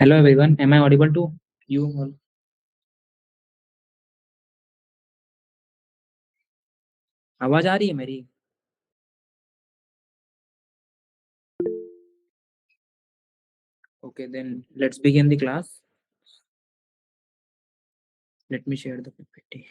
Hello everyone, am I audible to you all? आवाज आ रही है मेरी? Okay, then let's begin the class. Let me share the PPT.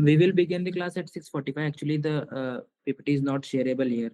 We will begin the class at 6:45. Actually, the PPT is not shareable here.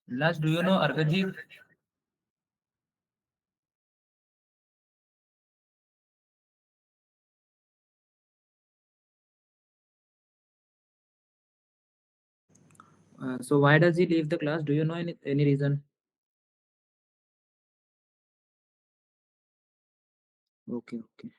Last, do you know Argajit? So why does he leave the class? Do you know any reason? Okay, okay.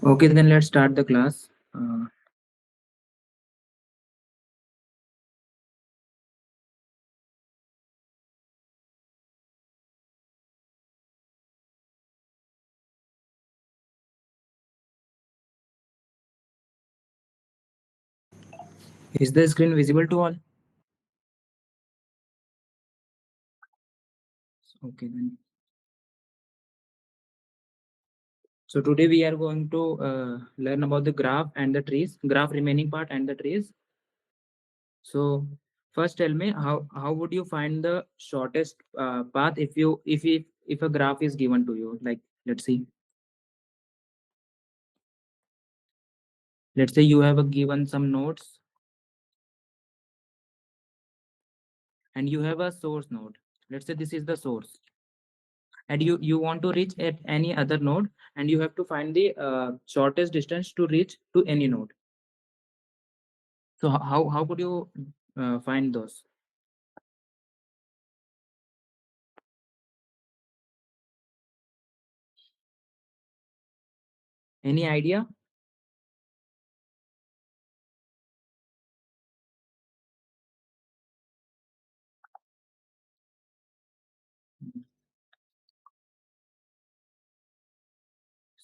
Okay, then let's start the class. Is the screen visible to all? Okay, then. So today we are going to learn about the graph and the trees, graph remaining part and the trees. So first tell me how would you find the shortest path if a graph is given to you? Like let's see. Let's say you have a given some nodes and you have a source node. Let's say this is the source and you want to reach at any other node and you have to find the shortest distance to reach to any node. So how could you find those? Any idea?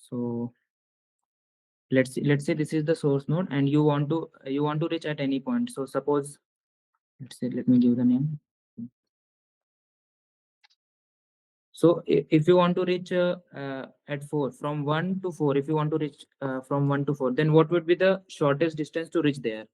So let's say this is the source node and you want to reach at any point. So suppose, let's say, let me give the name. So if you want to reach at 4 from 1 to 4, if you want to reach from 1 to 4, then what would be the shortest distance to reach there?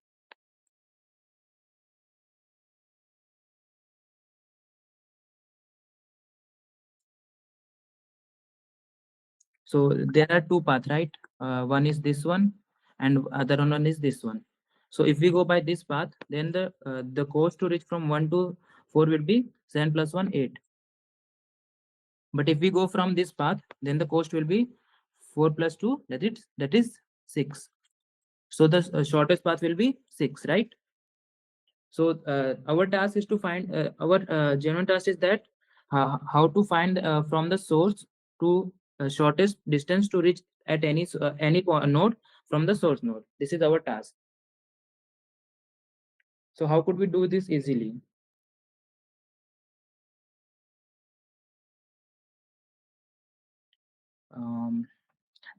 So there are two paths, right? One is this one and other one is this one. So if we go by this path, then the cost to reach from 1 to 4 will be 7 plus 1 8. But if we go from this path, then the cost will be 4 plus 2, that is 6. So the shortest path will be 6, right? So our task is to find our genuine task is that how to find from the source to shortest distance to reach at any node from the source node. This is our task. So how could we do this easily? Um,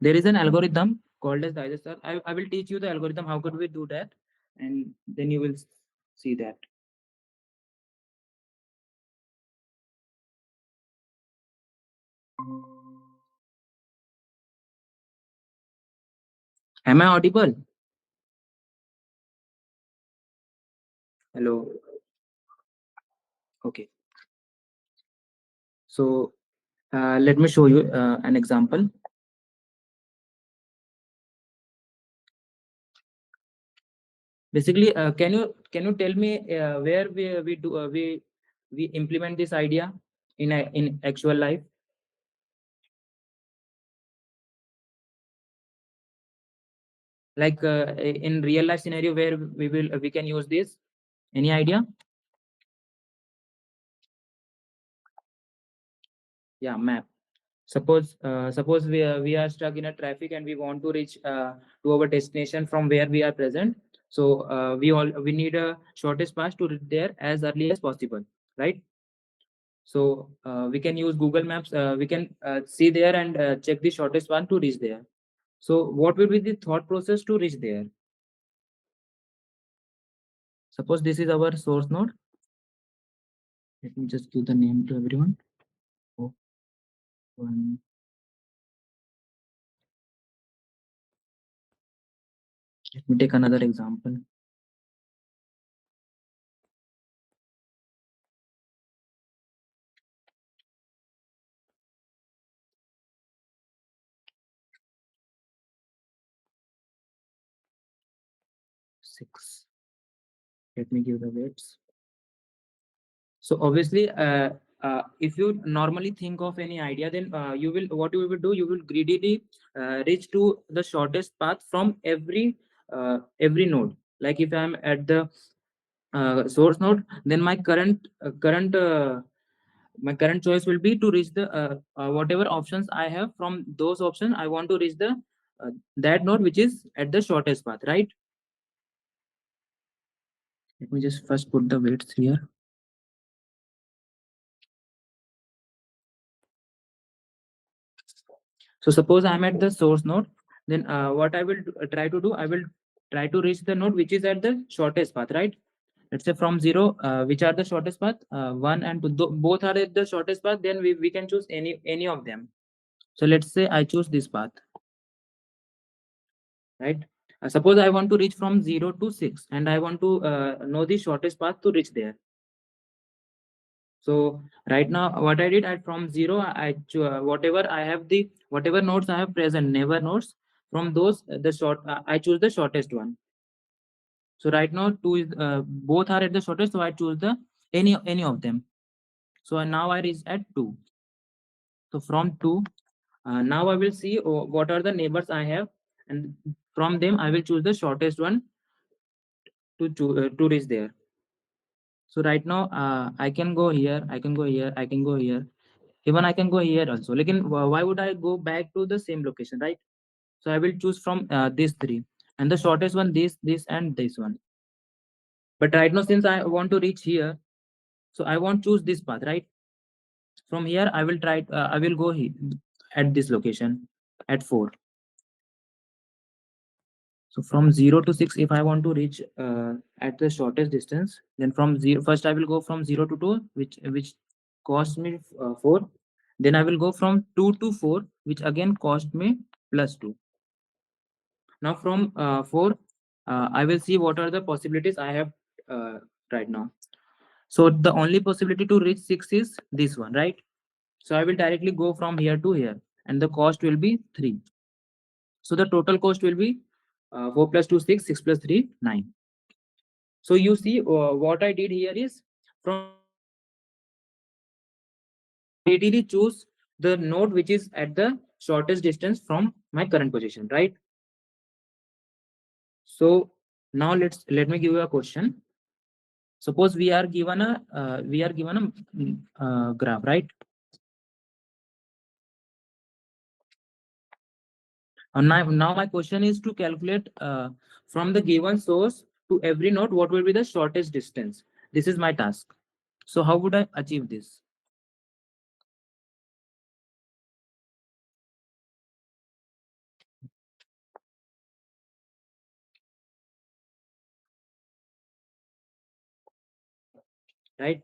there is an algorithm called as digester. I will teach you the algorithm how could we do that, and then you will see that. Am I audible? Hello. Okay. So let me show you an example. Basically, can you tell me where we implement this idea in actual life? Like in real life scenario where we can use this. Any idea? Yeah, map. Suppose we are stuck in a traffic and we want to reach to our destination from where we are present. So we need a shortest path to reach there as early as possible, right? So we can use Google Maps. We can see there and check the shortest path to reach there. So what will be the thought process to reach there? Suppose this is our source node. Let me just give the name to everyone. Oh, one. Let me take another example. Six. Let me give the weights. So obviously, if you normally think of any idea, then you will what you will do. You will greedily reach to the shortest path from every node. Like if I'm at the source node, then my current choice will be to reach the whatever options I have. From those options, I want to reach the that node which is at the shortest path, right? Let me just first put the weights here. So suppose I'm at the source node, then what I will try to do, I will try to reach the node which is at the shortest path, right? Let's say from zero, which are the shortest path? One and two, both are at the shortest path. Then we can choose any of them. So let's say I choose this path, right? Suppose I want to reach from 0 to 6, and I want to know the shortest path to reach there. So right now, what I did, from zero, whatever I have whatever nodes I have present, never nodes. From those, I choose the shortest one. So right now, two is both are at the shortest, so I choose the any of them. So now I reach at two. So from two, now I will see what are the neighbors I have, and from them I will choose the shortest one to reach there. So right now, I can go here, I can go here, I can go here. Even I can go here also. Like, why would I go back to the same location, right? So I will choose from these three, and the shortest one, this, and this one. But right now, since I want to reach here, so I won't choose this path, right? From here, I will try. I will go here at this location at 4. So from 0 to 6, if I want to reach at the shortest distance, then from zero, first I will go from 0 to 2, which cost me 4. Then I will go from 2 to 4, which again cost me +2. Now from 4, I will see what are the possibilities I have uh, right now. So the only possibility to reach 6 is this one, right? So I will directly go from here to here, and the cost will be 3. So the total cost will be 4 plus 2, 6, 6 plus 3, 9. So you see what I did here is, from greedily choose the node which is at the shortest distance from my current position, right? So now let me give you a question. Suppose we are given a graph, right? Now my question is to calculate from the given source to every node what will be the shortest distance. This is my task. So how would I achieve this? right?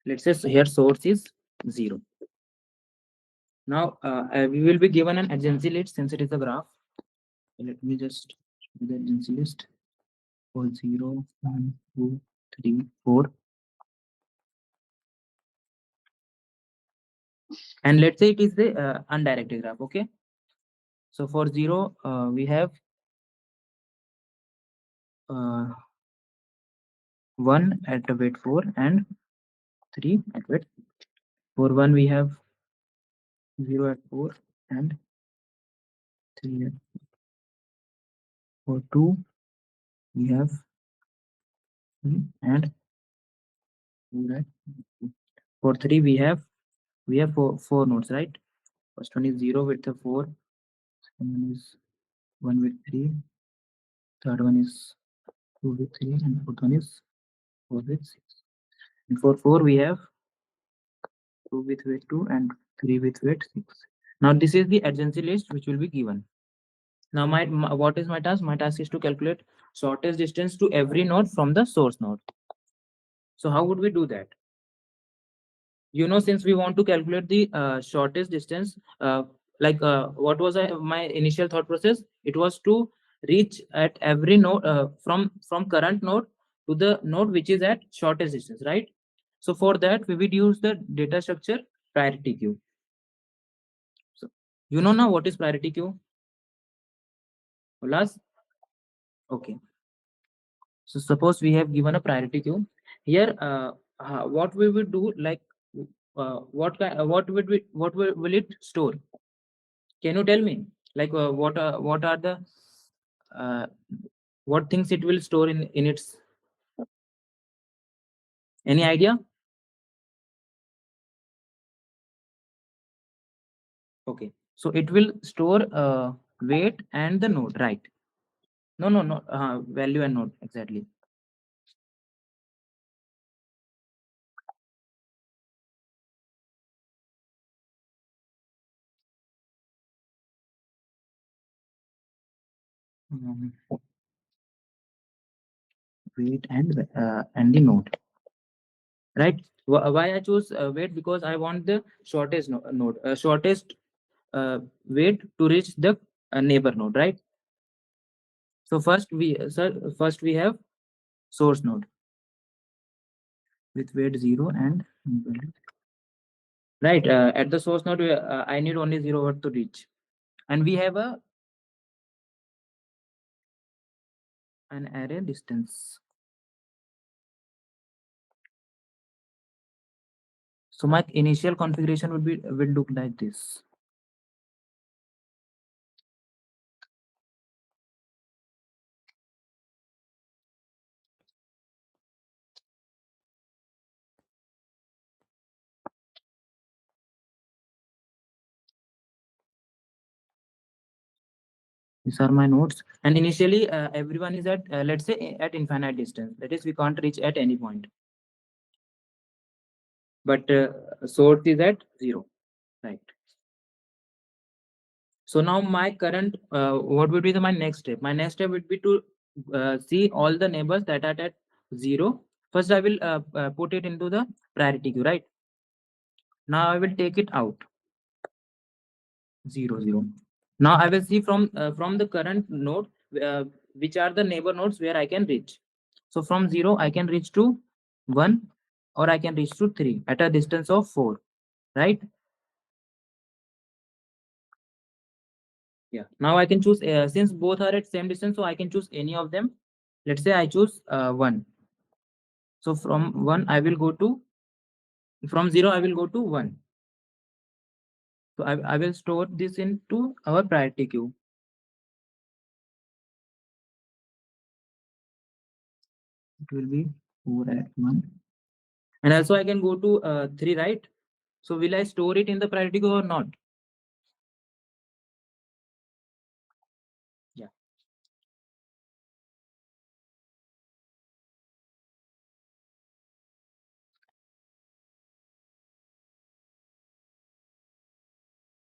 Let's say here source is 0. Now we will be given an adjacency list since it is a graph. Let me just do the adjacency list for 0, 1, 2, 3, 4. And let's say it is the undirected graph. Okay. So for 0, we have 1 at the weight 4 and 3 at weight. For 1, we have 0 at 4 and 3 at 4. 2, we have 3 and 4 at 2. For 3, we have four nodes, right? First one is 0 with the 4, second one is 1 with 3, third one is 2 with 3, and fourth one is 4 with 6. And for 4, we have 2 with weight 2 and 3 with weight 6. Now, this is the adjacency list which will be given. Now, what is my task? My task is to calculate shortest distance to every node from the source node. So, how would we do that? Since we want to calculate the shortest distance, what was my initial thought process? It was to reach at every node from current node to the node which is at shortest distance, right? So for that we would use the data structure priority queue. So now what is priority queue? Ulas? Okay. So suppose we have given a priority queue here. What we would do, like what will it store? Can you tell me, like what are the uh, what things it will store in its, any idea? Okay, so it will store weight and the node, right? No, value and node, exactly. Um, Weight and the node, right? Why I choose weight? Because I want the shortest node, shortest weight to reach the neighbor node, right? So first we have source node with weight 0 and right. At the source node, I need only 0 watt to reach, and we have an array distance. So my initial configuration will look like this. These are my nodes, and initially everyone is at let's say at infinite distance. That is, we can't reach at any point. But source is at 0, right? So now my current, what would be my next step? My next step would be to see all the neighbors that are at 0. First, I will put it into the priority queue, right? Now I will take it out 0, 0. Now I will see from the current node which are the neighbor nodes where I can reach. So from 0 I can reach to 1, or I can reach to 3 at a distance of 4, right? Yeah. Now I can choose, since both are at same distance, so I can choose any of them. Let's say I choose 1. So from 1 I will go to, from 0 I will go to 1. So I will store this into our priority queue. It will be 4 at 1. And also I can go to 3, right? So will I store it in the priority queue or not? Yeah.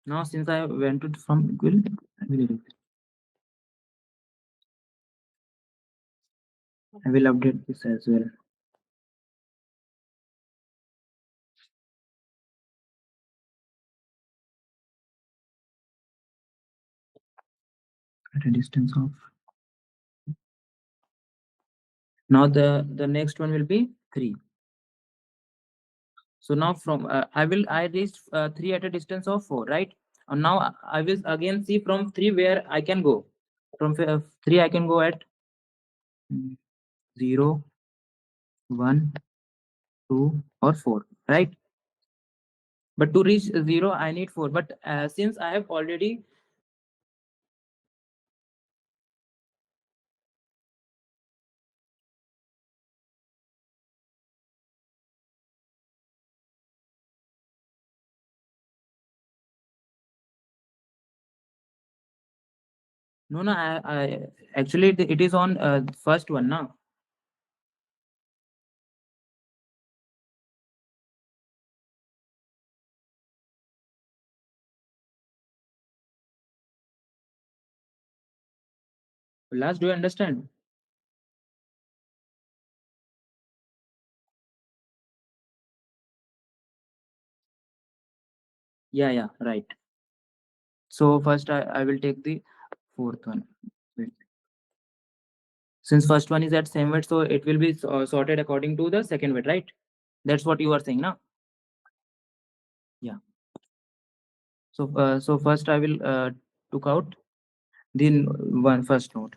Now since I went to from equal, I will update this as well. At a distance of. Now the next one will be 3. So now from I reached 3 at a distance of 4, right? And now I will again see from 3 where I can go. From 3 I can go at 0, 1, 2, or 4, right? But to reach 0 I need 4. But since I have already, no, no, I actually it is on first one now. Last, do you understand? Yeah, right. So first I will take the fourth one. Wait. Since first one is at same weight, so it will be sorted according to the second weight, right? That's what you are saying now. Yeah. So first I will took out the one first node.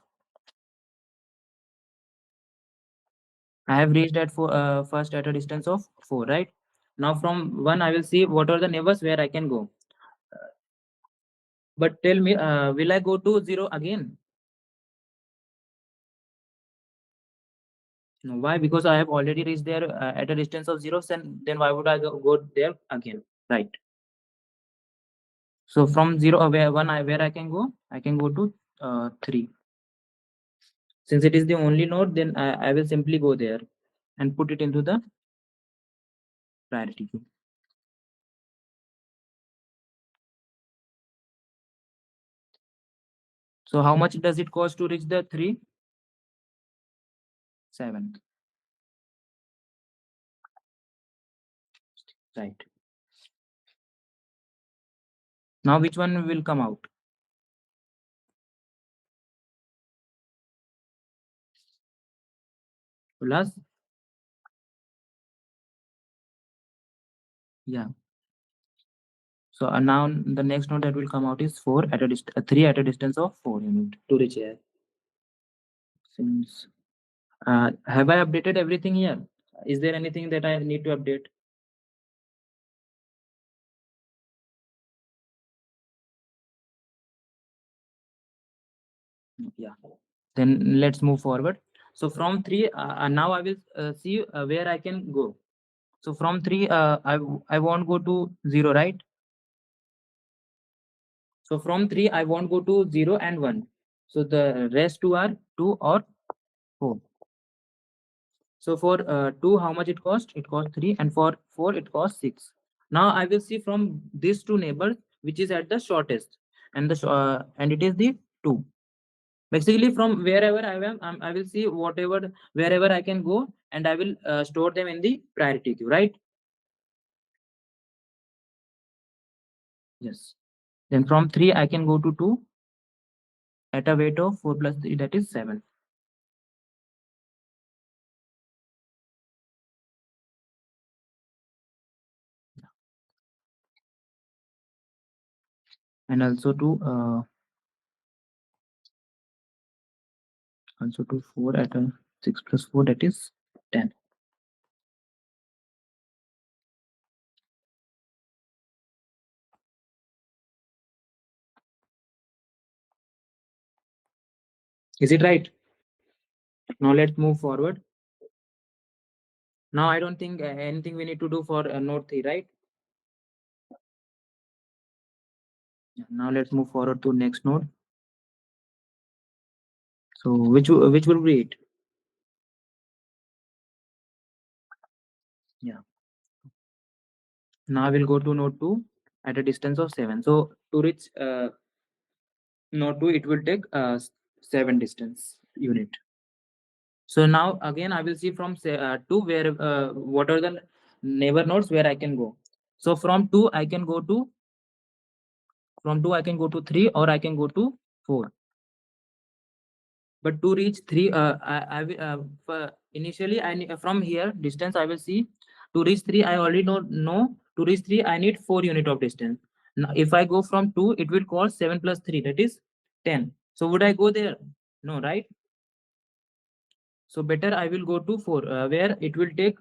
I have reached at first at a distance of 4, right? Now from 1 I will see what are the neighbors where I can go. But tell me, will I go to 0 again? No. Why? Because I have already reached there at a distance of 0, then why would I go there again? Right. So from 0 where 1 where I can go to 3. Since it is the only node, then I will simply go there and put it into the priority queue. So how much does it cost to reach the 3? 7. Right. Now which one will come out? Plus, yeah. So now the next node that will come out is 4 at a 3 at a distance of 4 unit to reach here. Since have I updated everything here? Is there anything that I need to update? Yeah. Then let's move forward. So from 3, now I will see where I can go. So from 3, I won't go to 0, right? So from 3, I won't go to 0 and 1. So the rest two are 2 or 4. So for 2, how much it cost? It cost 3, and for 4, it cost 6. Now I will see from these two neighbors which is at the shortest, and and it is the 2. Basically, from wherever I am, I will see whatever wherever I can go, and I will store them in the priority queue, right? Yes. Then from 3, I can go to 2 at a weight of 4 plus 3, that is 7. And also to 4 at a 6 plus 4, that is 10. Is it right? Now let's move forward. Now I don't think anything we need to do for node 3, right? Yeah, now let's move forward to next node. So which will be it? Yeah. Now I will go to node 2. at a distance of 7. So to reach node 2, it will take 7 distance unit. So now again I will see from 2 where what are the neighbor nodes where I can go. So from 2 I can go to 3 or I can go to 4. But to reach 3, I will initially from here distance I will see. To reach 3 I already know to reach 3 I need 4 unit of distance. Now if I go from 2, it will cost 7 plus 3, that is 10. So would I go there? No, right? So better I will go to 4, where it will take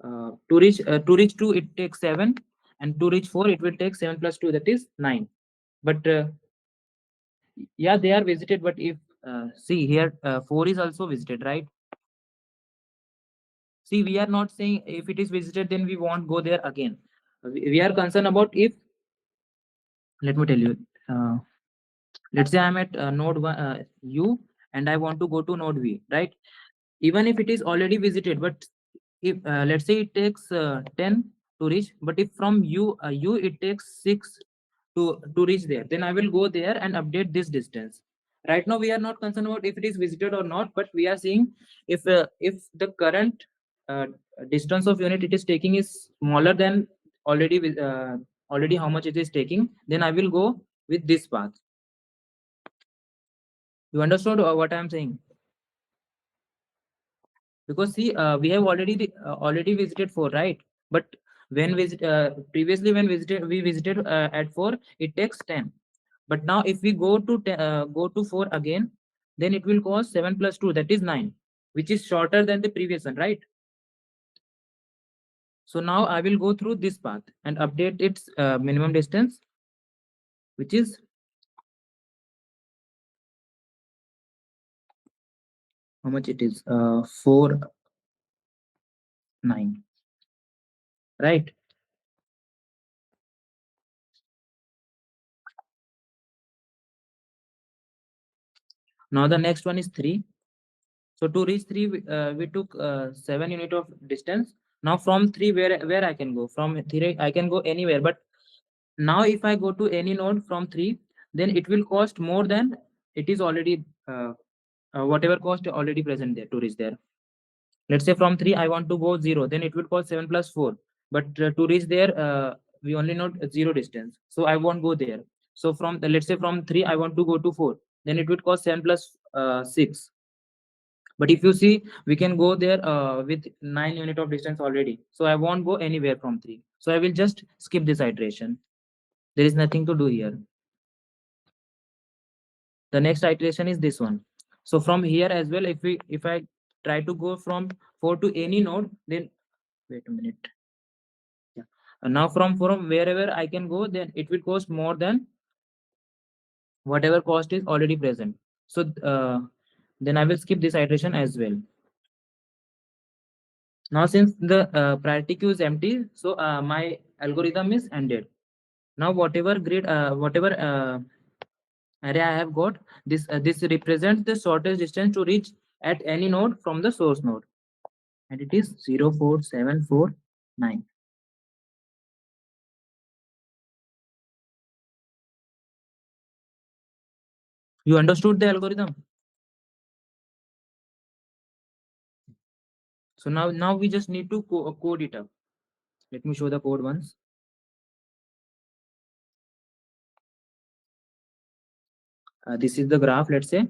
to reach 2 it takes 7, and to reach 4 it will take 7 plus 2, that is 9. But yeah, they are visited, but if see here 4 is also visited, right? See, we are not saying if it is visited then we won't go there again. We are concerned about if, let me tell you, uh, let's say I'm at node u and I want to go to node v, right? Even if it is already visited, but if let's say it takes 10 to reach, but if from u it takes 6 to reach there, then I will go there and update this distance. Right now we are not concerned about if it is visited or not, but we are seeing if the current uh, distance of unit it is taking is smaller than already already how much it is taking, then I will go with this path. You understood what I am saying? Because see we have already visited 4, right? But when visit previously when visited we visited at 4 it takes 10. But now if we go to 4 again, then it will cost 7 plus 2, that is 9, which is shorter than the previous one, right? So now I will go through this path and update its minimum distance, which is how much it is 4 9, right? Now the next one is 3. So to reach 3, we took 7 unit of distance. Now from 3, where I can go? From 3, I can go anywhere. But now if I go to any node from 3, then it will cost more than it is already whatever cost already present there to reach there. Let's say from 3, I want to go 0, then it will cost 7 plus 4. But to reach there, we only know 0 distance. So I won't go there. So from, let's say from 3, I want to go to 4, then it would cost 7 plus 6. But if you see, we can go there with 9 unit of distance already. So I won't go anywhere from 3. So I will just skip this iteration. There is nothing to do here. The next iteration is this one. So from here as well, if I try to go from 4 to any node, then wait a minute. Yeah. Now from wherever I can go, then it will cost more than whatever cost is already present. So then I will skip this iteration as well. Now since the priority queue is empty, so my algorithm is ended. Now whatever array I have got, this represents the shortest distance to reach at any node from the source node, and it is 04749. You understood the algorithm? So now we just need to code it up. Let me show the code once. This is the graph, let's say,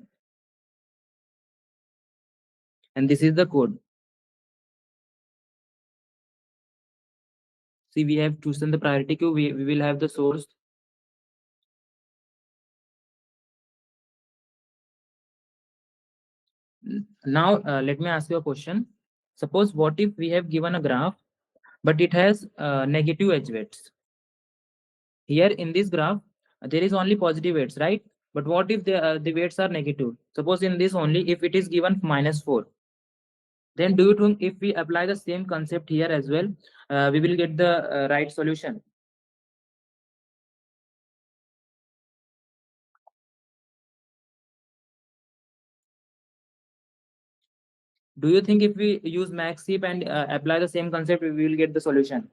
and this is the code. See, we have chosen the priority queue. We will have the source. Now, let me ask you a question. Suppose what if we have given a graph, but it has negative edge weights? Here in this graph, there is only positive weights, right? But what if the weights are negative? Suppose in this only, if it is given -4, then do you think if we apply the same concept here as well, we will get the right solution? Do you think if we use max heap and apply the same concept, we will get the solution?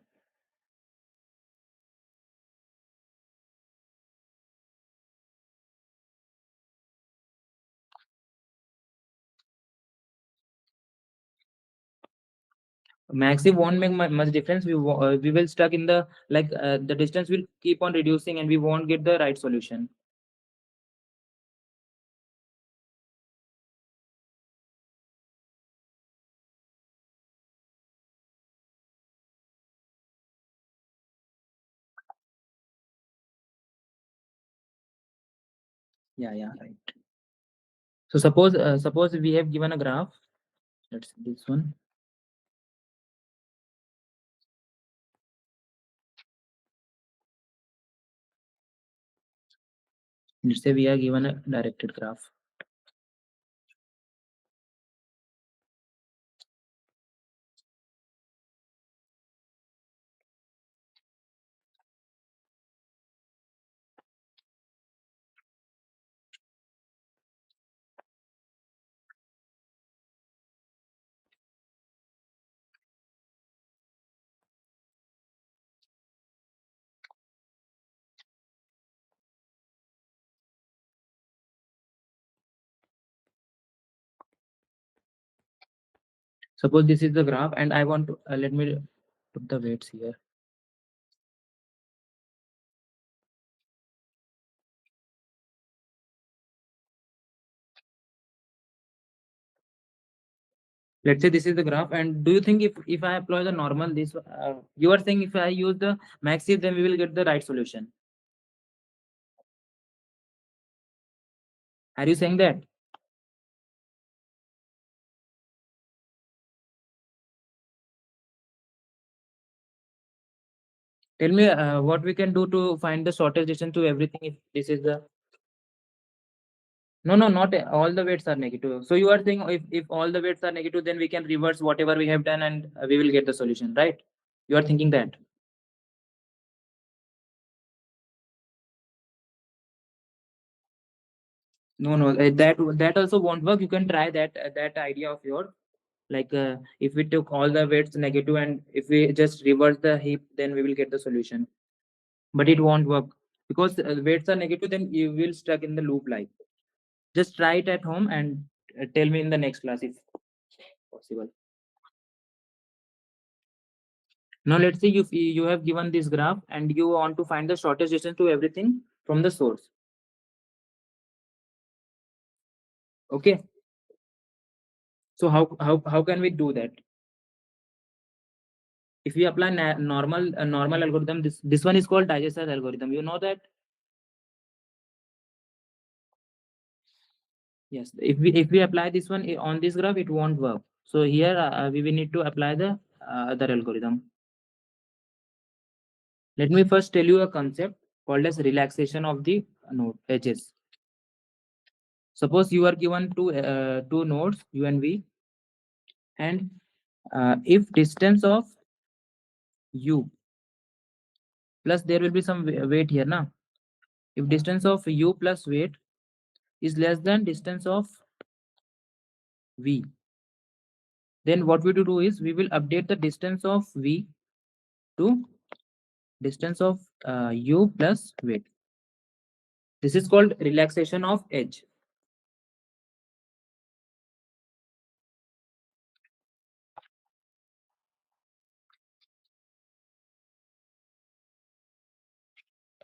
Maxi won't make much difference. We will stuck in the like the distance will keep on reducing and we won't get the right solution. Yeah, yeah, right. So suppose we have given a graph. Let's see this one. Let's say we are given a directed graph. Suppose this is the graph and I want to let me put the weights here. Let's say this is the graph, and do you think if I apply the normal this you are saying if I use the maxi then we will get the right solution? Are you saying that? Tell me what we can do to find the shortest distance to everything if this is the no, not all the weights are negative. So you are saying if all the weights are negative then we can reverse whatever we have done and we will get the solution, right? You are thinking that? No, no, that also won't work. You can try that idea of yours. Like if we took all the weights negative and if we just reverse the heap, then we will get the solution. But it won't work because weights are negative. Then you will stuck in the loop. Like just try it at home and tell me in the next class if possible. Now let's say you have given this graph and you want to find the shortest distance to everything from the source. Okay. So how can we do that? If we apply normal algorithm, this one is called digester algorithm. You know that? Yes. If we apply this one on this graph, it won't work. So here we will need to apply the other algorithm. Let me first tell you a concept called as relaxation of the node edges. Suppose you are given two nodes U and V, and if distance of U plus there will be some weight here now. If distance of U plus weight is less than distance of V, then what we do is we will update the distance of V to distance of U plus weight. This is called relaxation of edge.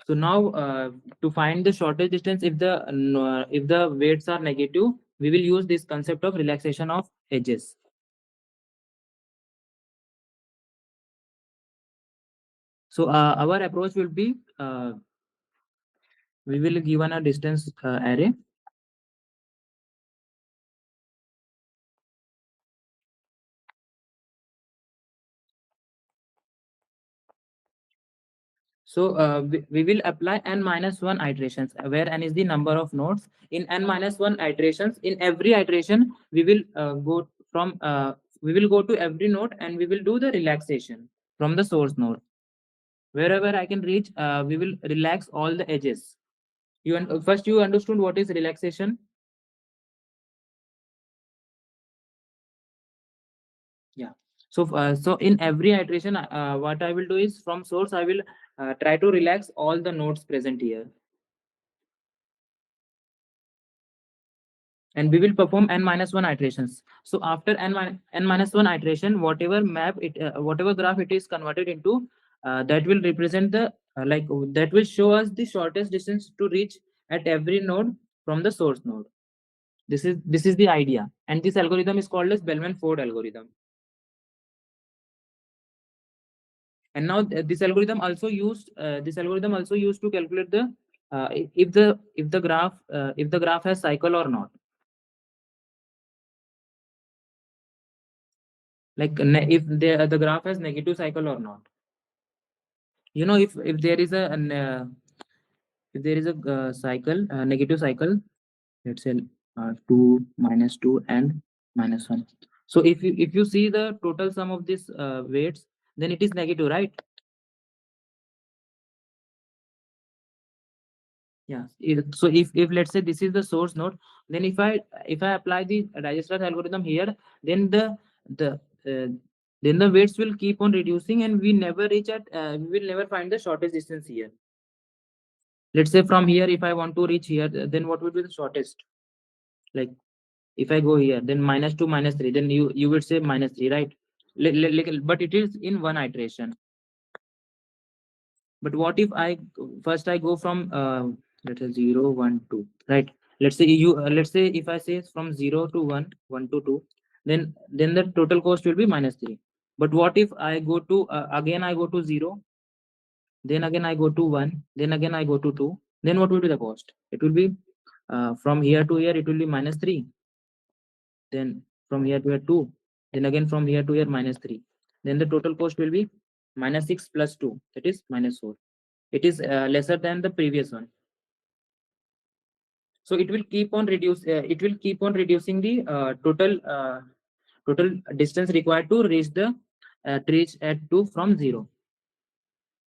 So now to find the shortest distance if the weights are negative, we will use this concept of relaxation of edges. So our approach will be we will given a distance array. So we will apply n minus 1 iterations where n is the number of nodes. In n minus 1 iterations, in every iteration, we will we will go to every node and we will do the relaxation from the source node. Wherever I can reach, we will relax all the edges. First you understood what is relaxation? Yeah. So in every iteration, what I will do is from source I will try to relax all the nodes present here. and we will perform n minus 1 iterations. So after n minus 1 iteration, whatever graph it is converted into, that will represent the that will show us the shortest distance to reach at every node from the source node. This is the idea, and this algorithm is called as Bellman-Ford algorithm. And now this algorithm also used to calculate the if the graph has cycle or not. Like if the graph has negative cycle or not. If there is a cycle, negative cycle, let's say 2 minus 2 and minus 1. So if you see the total sum of these weights, then it is negative, right? Yeah. So if let's say this is the source node, then if I apply the Dijkstra's algorithm here, then the uh, then the weights will keep on reducing, and we will never find the shortest distance here. Let's say from here, if I want to reach here, then what would be the shortest? Like if I go here, then minus 2 minus 3, then you would say minus 3, right? But it is in one iteration. But what if I go from let's say 0 1 2, right? Let's say if I say from 0 to 1 1 to 2, then the total cost will be minus 3. But what if I go to again I go to 0, then again I go to 1, then again I go to 2, then what will be the cost? It will be from here to here, it will be minus 3. Then from here to here 2, then again from here to here minus 3. Then the total cost will be minus 6 plus 2, that is minus 4. It is lesser than the previous one. So it will keep on reducing the total distance required to reach at 2 from 0,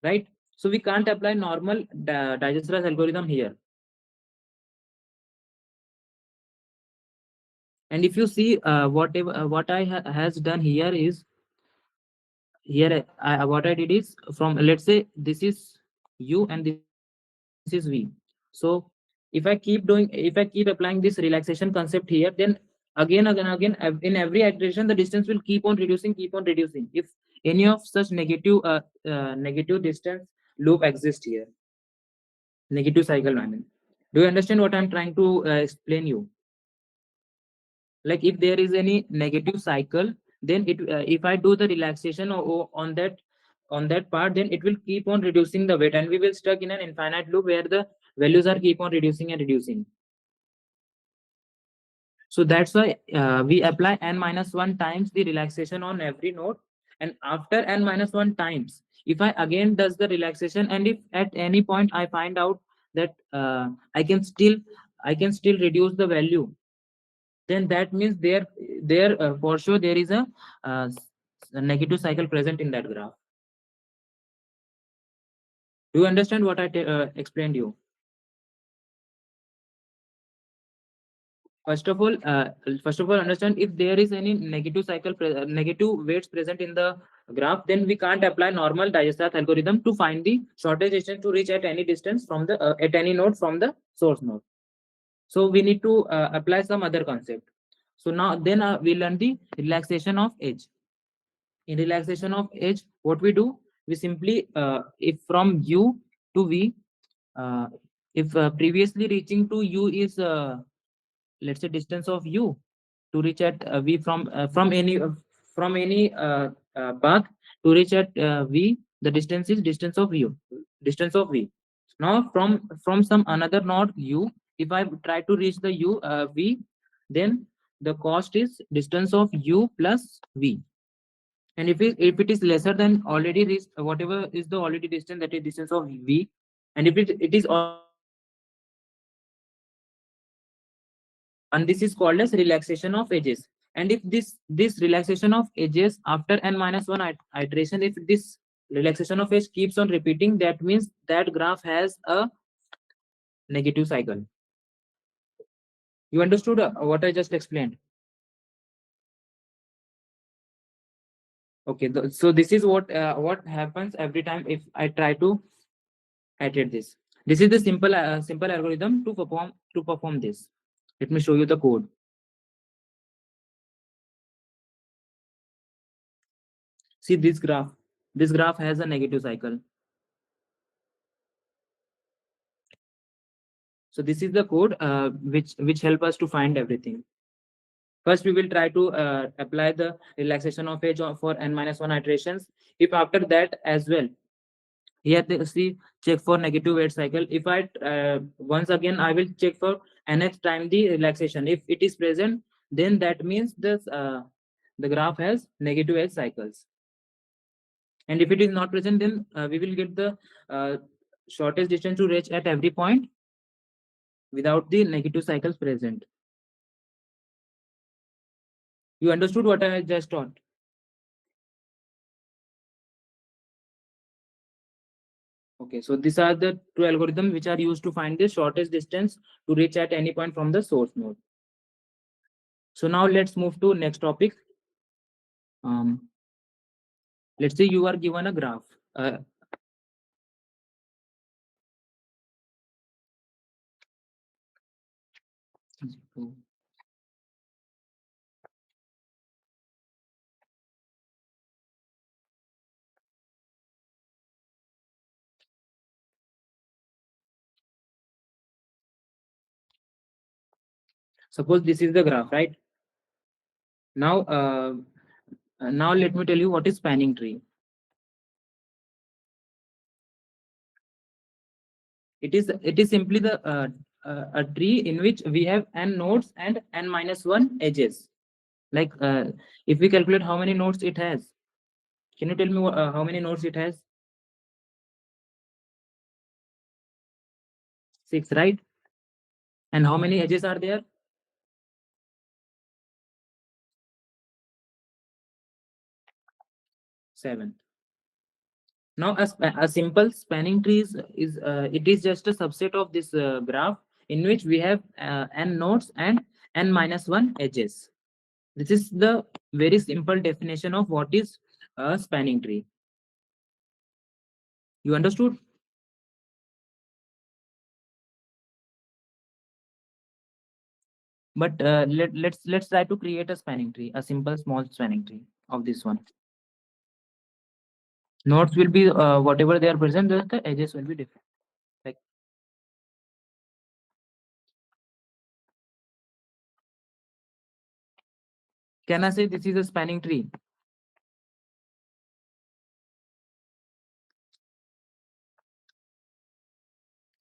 right? So we can't apply normal Dijkstra's algorithm here. And if you see what has done here is, here what I did is, from let's say this is u and this is v. So if I keep applying this relaxation concept here, then again in every iteration the distance will keep on reducing if any of such negative distance loop exists here, negative cycle, I mean. Do you understand what I'm trying to explain you? Like if there is any negative cycle, then if I do the relaxation on that part, then it will keep on reducing the weight, and we will stuck in an infinite loop where the values are keep on reducing and reducing. So that's why we apply n minus 1 times the relaxation on every node. And after n minus 1 times, if I again does the relaxation, and if at any point I find out that I can still reduce the value, then that means there for sure there is uh, a negative cycle present in that graph. Do you understand what I explained you? First of all, understand, if there is any negative weights present in the graph, then we can't apply normal Dijkstra's algorithm to find the shortest distance to reach at any distance from the at any node from the source node. So we need to apply some other concept. So now then we learn the relaxation of edge. In relaxation of edge, what we do, we simply if from u to v, uh, if previously reaching to u is let's say distance of u to reach at v from any path to reach at v, the distance is distance of v. Now from some another node u, if I try to reach the v, then the cost is distance of u plus v. And if it is lesser than already reached, whatever is the already distance, that is distance of v. And if it is already reached, then it will keep on reducing the value. And this is called as relaxation of edges. And if this relaxation of edges after n minus 1 iteration, if this relaxation of edge keeps on repeating, that means that graph has a negative cycle. You understood what I just explained? Okay, so this is what happens every time if I try to iterate this. This is the simple algorithm to perform this. Let me show you the code. See this graph. This graph has a negative cycle. So this is the code which help us to find everything. First, we will try to apply the relaxation of age for n minus 1 iterations. If after that as well, here they see check for negative weight cycle. If I once again I will check for nth time the relaxation. If it is present, then that means this the graph has negative age cycles. And if it is not present, then we will get the uh, shortest distance to reach at every point without the negative cycles present. You understood what I just taught? Okay, so these are the two algorithms which are used to find the shortest distance to reach at any point from the source node. So now let's move to next topic. Um, let's say you are given a graph. Uh, suppose this is the graph, right? Now let me tell you what is spanning tree. It is simply the a tree in which we have n nodes and n minus 1 edges. Like if we calculate how many nodes it has, can you tell me how many nodes it has? 6, right? And how many edges are there? 7. Now, a simple spanning tree is it is just a subset of this graph in which we have n nodes and n minus 1 edges. This is the very simple definition of what is a spanning tree. You understood? But let's try to create a spanning tree, a simple small spanning tree of this one. Nodes will be whatever they are present, just the edges will be different. Like, can I say this is a spanning tree?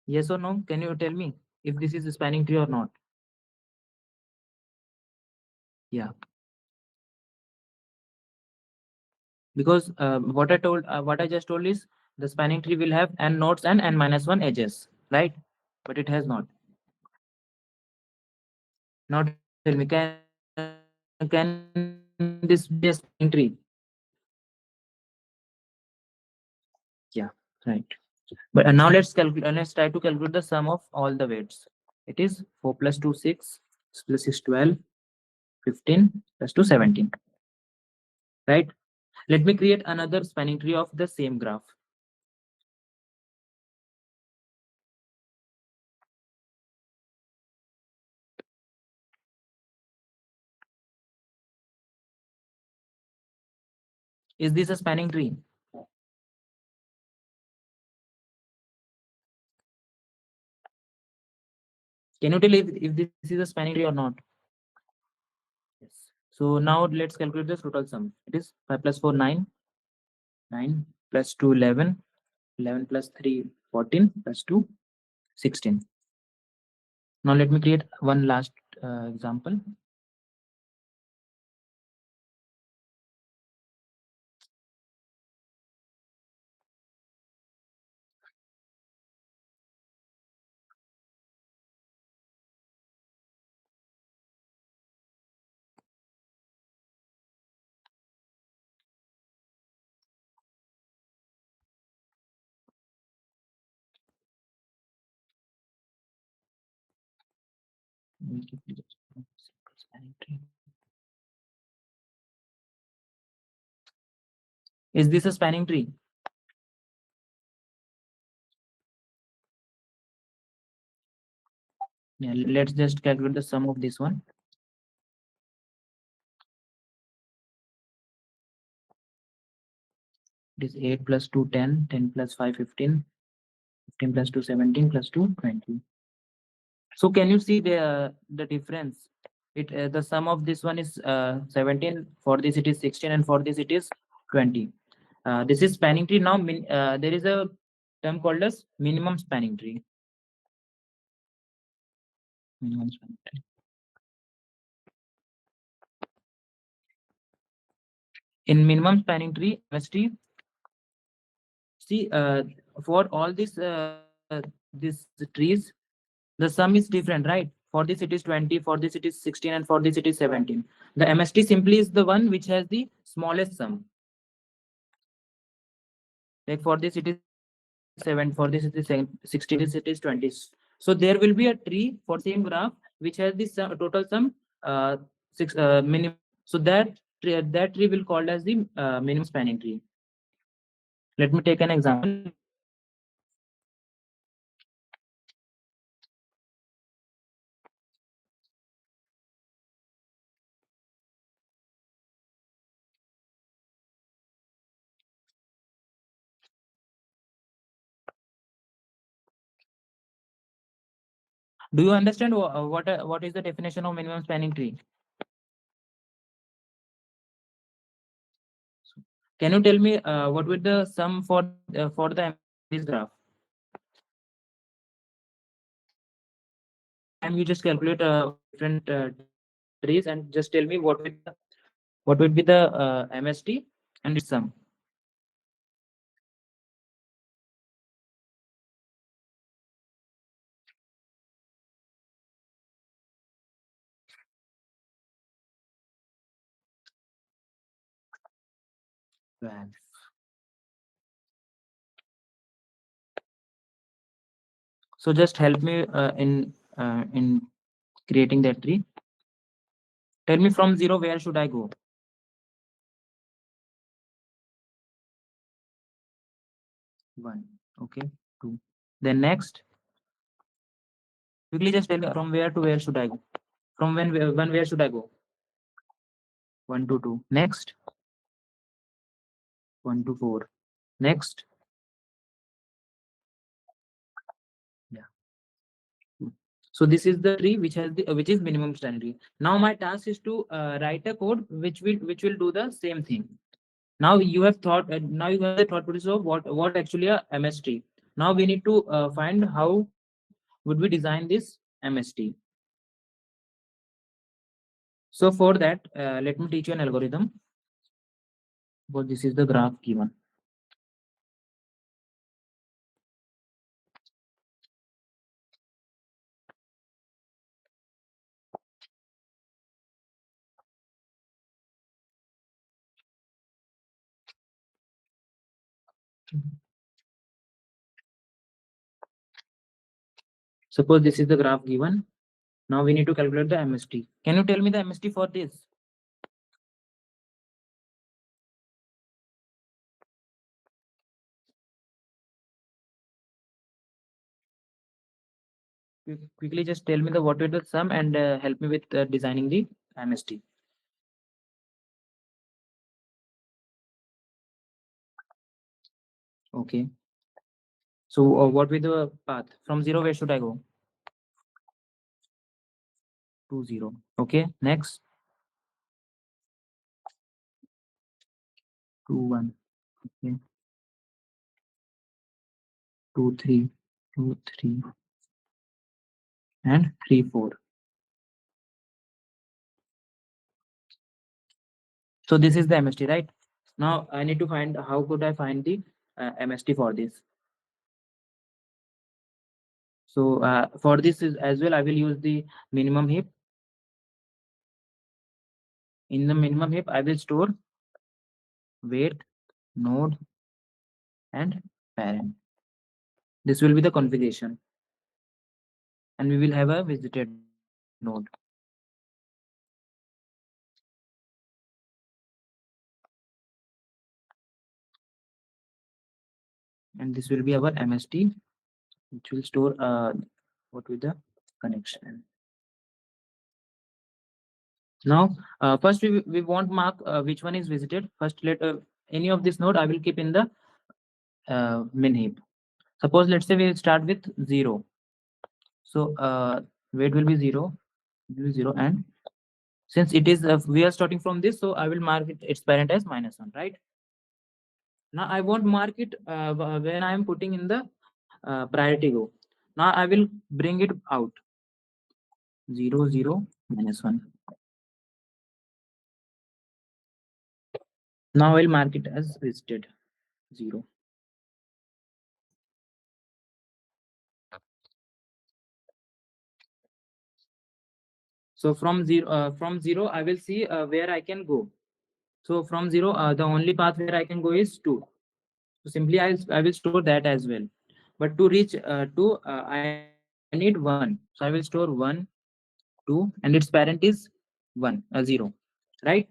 Yes or no? Can you tell me if this is a spanning tree or not? Yeah, because what I just told is the spanning tree will have n nodes and n minus 1 edges, right? But it has not. Now tell me, can this be a spanning tree? Yeah, right. But now let's try to calculate the sum of all the weights. It is 4 plus 2 6 plus 6 12 15 plus 2 17, right? Let me create another spanning tree of the same graph. Is this a spanning tree? Can you tell if this is a spanning tree or not? Yes. So now let's calculate the total sum. It is 5 plus 4 9, 9 plus 2 11, 11 plus 3 14 plus 2 16. Now let me create one last example. Is this a spanning tree? Yeah, let's just calculate the sum of this one. It is 8 plus 2, 10, 10 plus 5, 15, 15 plus 2, 17, plus 2, 20. So can you see the difference? The sum of this one is 17. For this it is 16, and for this it is 20. This is spanning tree. Now there is a term called as minimum spanning tree. Minimum spanning tree. In minimum spanning tree, MST, see, for all these trees, the sum is different, right? For this it is 20, for this it is 16, and for this it is 17. The MST simply is the one which has the smallest sum. Like for this it is 7, for this it is 16, for this it is 20. So there will be a tree for the same graph which has the total sum minimum. So that tree will called as the minimum spanning tree. Let me take an example. Do you understand what is the definition of minimum spanning tree? Can you tell me what would the sum for the MST for this graph? This time you just calculate different trees and just tell me what would be the MST and its sum. Well, so just help me in creating that tree. Tell me from zero where should I go? One. Okay. Two. Then next, quickly just tell me from where to where should I go? From when where should I go? One to two. Next, one to four. Next, yeah. Two. So this is the tree which has the which is minimum standard tree. Now my task is to write a code which will do the same thing. Now you have thought. Now you have the thought process of what actually a MST. Now we need to find how would we design this MST. So for that, let me teach you an algorithm. But this is the graph given. Suppose this is the graph given. Now we need to calculate the MST. Can you tell me the MST for this? Quickly just tell me the what is the sum and help me with designing the MST. Okay. So what will the path? From zero, where should I go? To zero. Okay. Next. Two, one. Okay. Two, three. Two, three. And three, four. So this is the MST, right? Now I need to find how could I find the MST for this. So for this is as well, I will use the minimum heap. In the minimum heap, I will store weight, node, and parent. This will be the configuration, and we will have a visited node. And this will be our MST, which will store what with the connection. Now, first we won't mark which one is visited. First, let any of this node I will keep in the min heap. Suppose let's say we start with 0. So weight will be 0, and since it is we are starting from this, so I will mark its parent as -1, right? Now I won't mark it when I am putting in the priority go. Now I will bring it out 0, 0, -1. Now I'll mark it as visited 0. So from 0 I will see where I can go. So from 0 the only path where I can go is 2. So simply I will store that as well. But to reach 2 I need 1. So I will store 1, 2, and its parent is 0, right?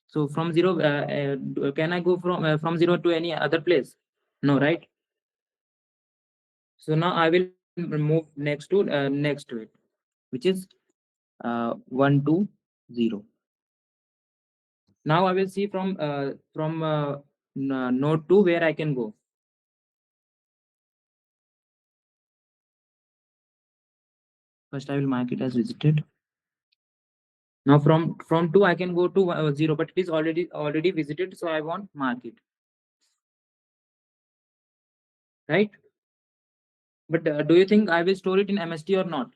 So from 0 can I go from 0 to any other place? No, right? So now I will move next to it, which is 1 to 0. Now I will see from node 2 where I can go. First I will mark it as visited. Now from 2 I can go to 0, but it is already visited, so I won't mark it, right? But do you think I will store it in MST or not?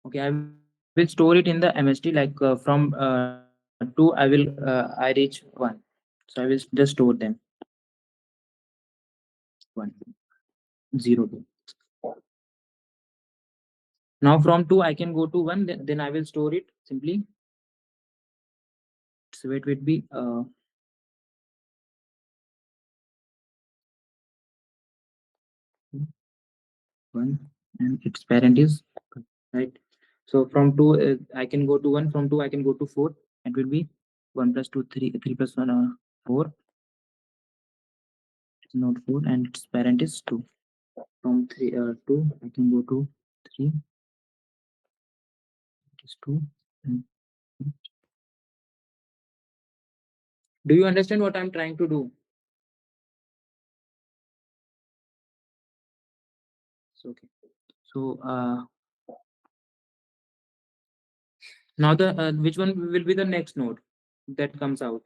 Okay, I will store it in the MST. Like from 2, I reach 1. So I will just store them 1, 0, 2. Now from 2 I can go to 1. Then I will store it simply. So it would be 1, and its parent is right. So from 2 I can go to 1. From 2 I can go to 4. It will be 1 plus 2, 3, 3 plus 1, 4. It's not 4, and its parent is 2. From 2 I can go to 3. It is 2. And do you understand what I'm trying to do? So okay. So now the which one will be the next node that comes out?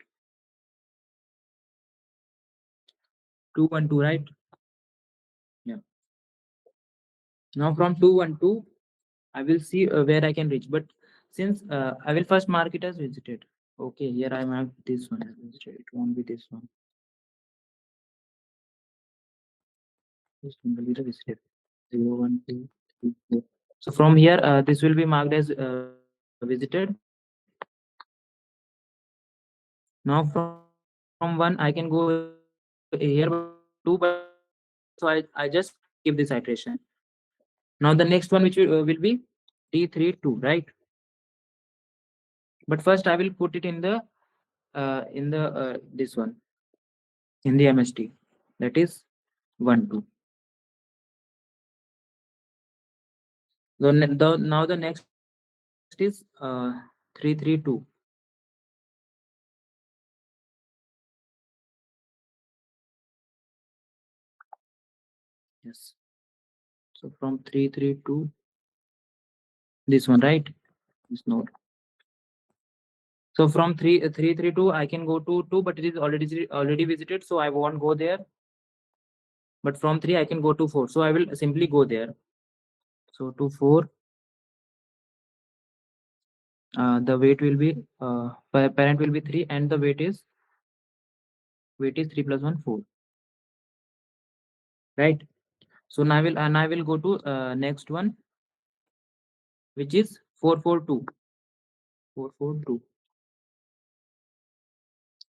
2, 1, 2, right? Yeah. Now from 2, 1, 2 I will see where I can reach. But since I will first mark it as visited. Okay, here I mark this one as visited. It won't be this one. This one will be the visited. 0, 1, 2, 3, 4. So from here, this will be marked as visited. Now from 1 I can go here, but 2, but so I just keep this iteration. Now the next one which will be D32, right? But first I will put it in the this one in the MST, that is 1, 2. Now the next is 332. Yes. So from 332, this one, right? This node. So from 332, I can go to 2, but it is already visited, so I won't go there. But from 3, I can go to 4, so I will simply go there. So to 4, the weight will be parent will be 3, and the weight is 3 plus 1, 4, right? So now I will go to next one, which is 442. 442.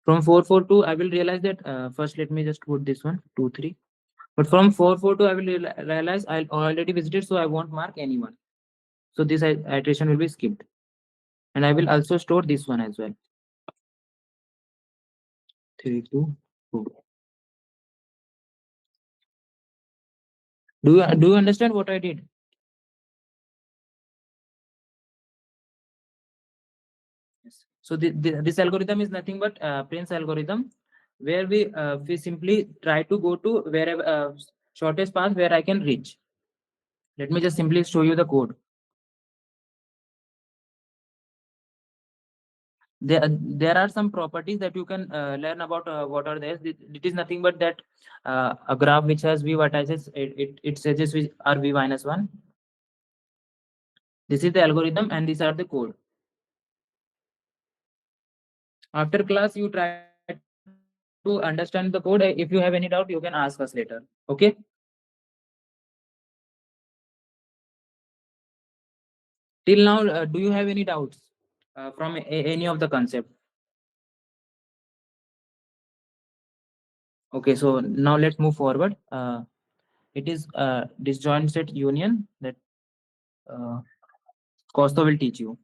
From 442, I will realize that first let me just put this one 2, 3. But from 442, I will realize I already visited, so I won't mark anyone. So this iteration will be skipped. And I will also store this one as well. 3, 2, 4. Do you understand what I did? Yes. So this algorithm is nothing but Prince algorithm, where we simply try to go to wherever shortest path where I can reach. Let me just simply show you the code. There are some properties that you can learn about. What are there? It is nothing but that a graph which has v vertices, it suggests which are v minus 1. This is the algorithm and these are the code. After class, you try to understand the code. If you have any doubt, you can ask us later. Okay. Till now, do you have any doubts from any of the concept? Okay, so now let's move forward. It is disjoint set union that uh, Costa will teach you.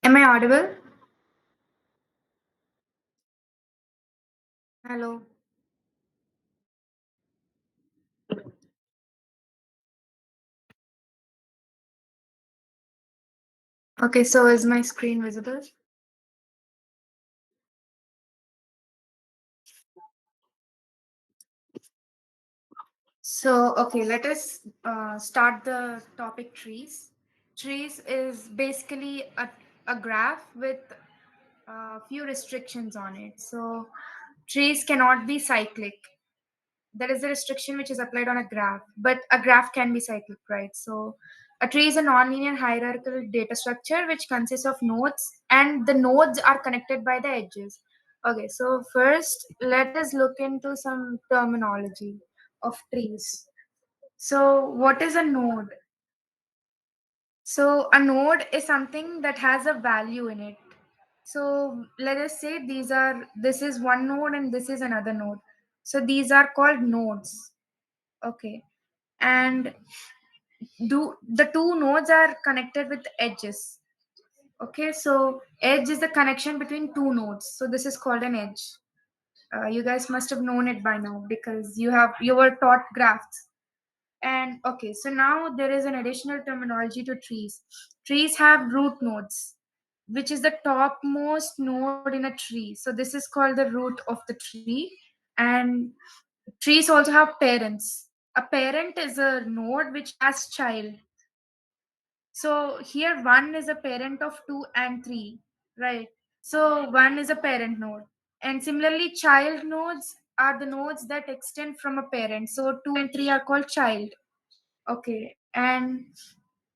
Am I audible? Hello. Okay, so is my screen visible? So, okay, let us start the topic trees. Trees is basically a graph with a few restrictions on it. So, trees cannot be cyclic. There is a restriction which is applied on a graph, but a graph can be cyclic, right? So, a tree is a nonlinear hierarchical data structure which consists of nodes, and the nodes are connected by the edges. Okay, so first let us look into some terminology of trees. So, what is a node? So, a node is something that has a value in it. So, let us say this is one node and this is another node. So, these are called nodes. Okay. And do the two nodes are connected with edges. Okay. So, edge is the connection between two nodes. So, this is called an edge. You guys must have known it by now because you were taught graphs. And okay, so now there is an additional terminology to trees. Trees have root nodes, which is the topmost node in a tree. So this is called the root of the tree. And trees also have parents. A parent is a node which has child. So here one is a parent of two and three, right? So one is a parent node. And similarly, child nodes are the nodes that extend from a parent. So two and three are called child. Okay, and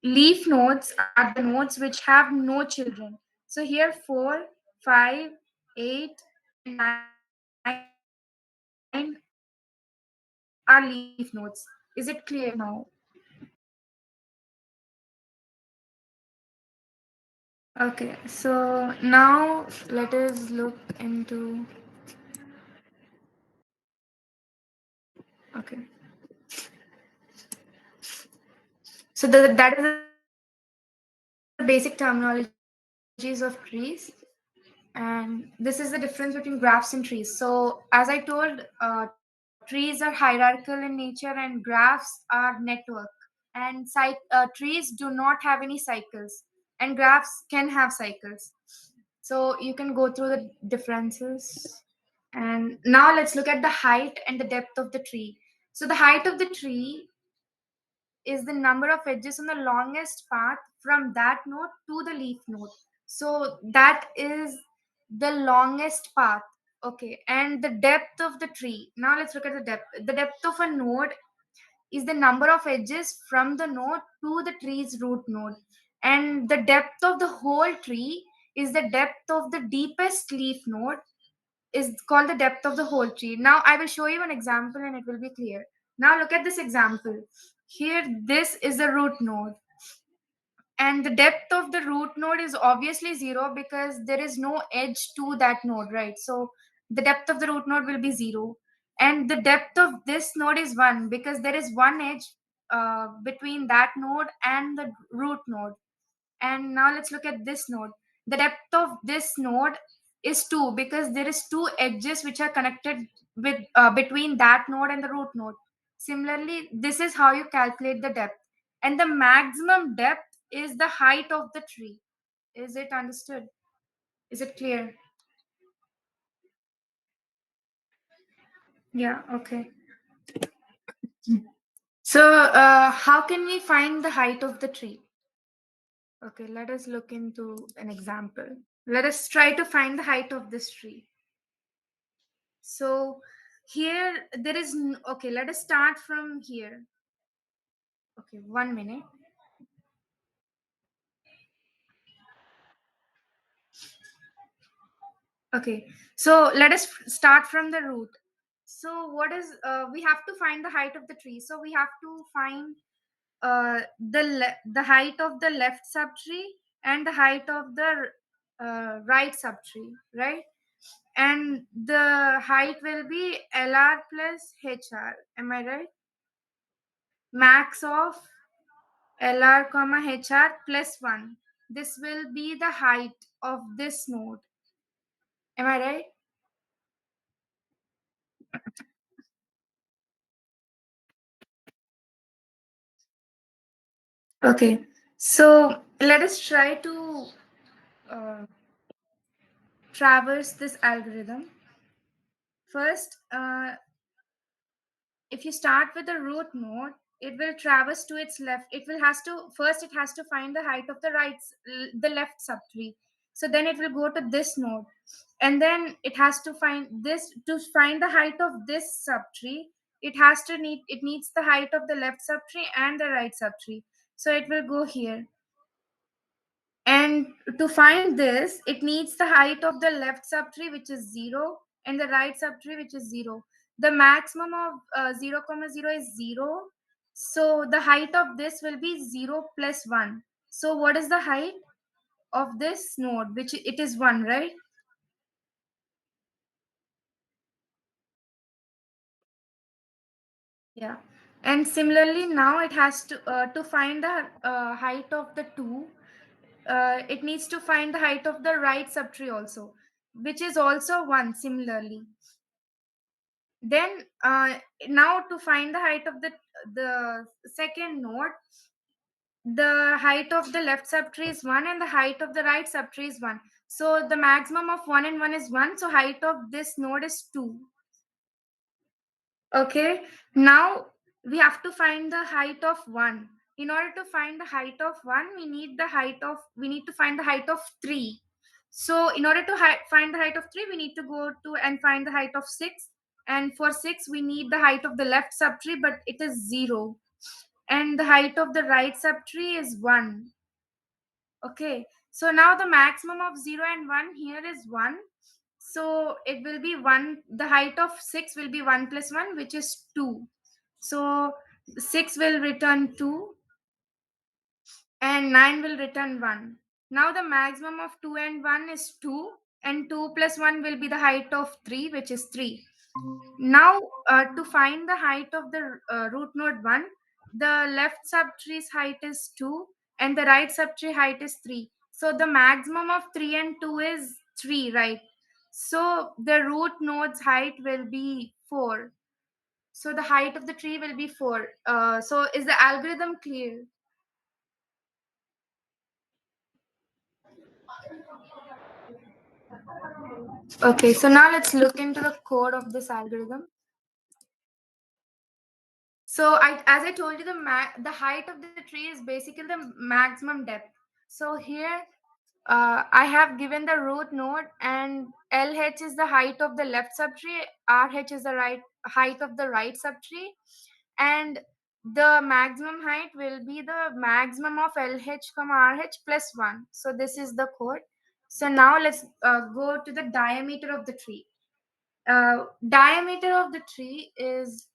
leaf nodes are the nodes which have no children. So here 4, 5, 8, and 9 are leaf nodes. Is it clear now? Okay, so now let us look into. Okay, so that is the basic terminologies of trees. And this is the difference between graphs and trees. So, as I told, trees are hierarchical in nature and graphs are network. And trees do not have any cycles, and graphs can have cycles. So, you can go through the differences. And now let's look at the height and the depth of the tree. So, the height of the tree is the number of edges on the longest path from that node to the leaf node. So that is the longest path. Okay, and the depth of the tree. Now let's look at the depth. The depth of a node is the number of edges from the node to the tree's root node. And the depth of the whole tree is the depth of the deepest leaf node is called the depth of the whole tree. Now I will show you an example and it will be clear. Now look at this example. Here, this is the root node. And the depth of the root node is obviously zero because there is no edge to that node, right? So the depth of the root node will be zero. And the depth of this node is one because there is one edge between that node and the root node. And now let's look at this node. The depth of this node is 2 because there is two edges which are connected with between that node and the root node. Similarly, this is how you calculate the depth. And the maximum depth is the height of the tree. Is it understood? Is it clear? Yeah, okay. So, how can we find the height of the tree? Okay, let us look into an example. Let us try to find the height of this tree. So here there is okay, let us start from here. Okay, 1 minute. Okay, so let us start from the root. So what is we have to find the height of the tree. So we have to find the height of the left subtree and the height of the right subtree, right? And the height will be LR plus HR. Am I right? Max of LR comma HR plus 1. this will be the height of this node. Am I right? Okay, so let us try to uh, traverse this algorithm. First, if you start with the root node, it will traverse to its left. It has to find the height of the left subtree. So then it will go to this node, and then it has to find this. To find the height of this subtree, it needs the height of the left subtree and the right subtree. So it will go here. And to find this, it needs the height of the left subtree, which is 0, and the right subtree, which is 0. The maximum of 0, comma 0 is 0. So the height of this will be 0 plus 1. So what is the height of this node? Which it is 1, right? Yeah. And similarly, now it has to find the height of the 2. It needs to find the height of the right subtree also, which is also 1 similarly. Then now to find the height of the second node, the height of the left subtree is 1 and the height of the right subtree is 1. So the maximum of 1 and 1 is 1, so height of this node is 2. Okay, now we have to find the height of 1. In order to find the height of 1, we need to find the height of 3. So in order to find the height of 3, we need to go to and find the height of 6. And for 6, we need the height of the left subtree, but it is 0. And the height of the right subtree is 1. Okay, so now the maximum of 0 and 1 here is 1. So it will be 1. The height of 6 will be 1 plus 1, which is 2. So 6 will return 2 and 9 will return 1. Now the maximum of 2 and 1 is 2, and 2 plus 1 will be the height of 3, which is 3. Now to find the height of the root node 1, the left subtree's height is 2 and the right subtree height is 3. So the maximum of 3 and 2 is 3, right? So the root node's height will be 4. So the height of the tree will be 4. So is the algorithm clear? Okay, so now let's look into the code of this algorithm. So as I told you, the height of the tree is basically the maximum depth. So here I have given the root node, and LH is the height of the left subtree, RH is the height of the right subtree, and the maximum height will be the maximum of LH comma RH plus 1. So this is the code. So now let's go to the diameter of the tree. Diameter of the tree is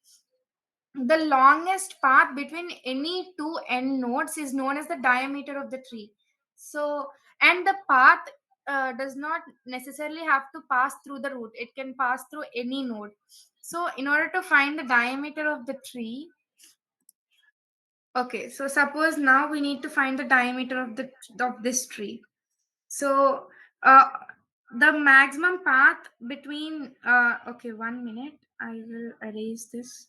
the longest path between any two end nodes is known as the diameter of the tree. So, and the path does not necessarily have to pass through the root, it can pass through any node. So in order to find the diameter of the tree, okay, so suppose now we need to find the diameter of this tree. So uh, the maximum path between okay, 1 minute, I will erase this.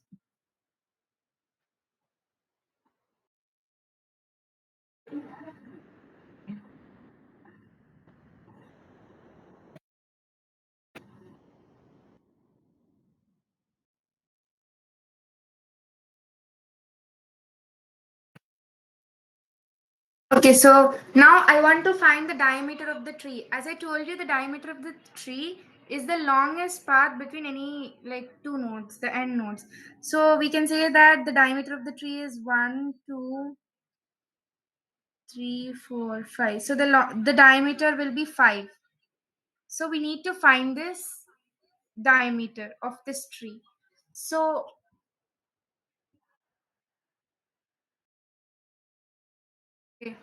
Okay, so now I want to find the diameter of the tree. As I told you, the diameter of the tree is the longest path between any like two nodes, the end nodes. So we can say that the diameter of the tree is 1, 2, 3, 4, 5. So the diameter will be 5. So we need to find this diameter of this tree. So okay.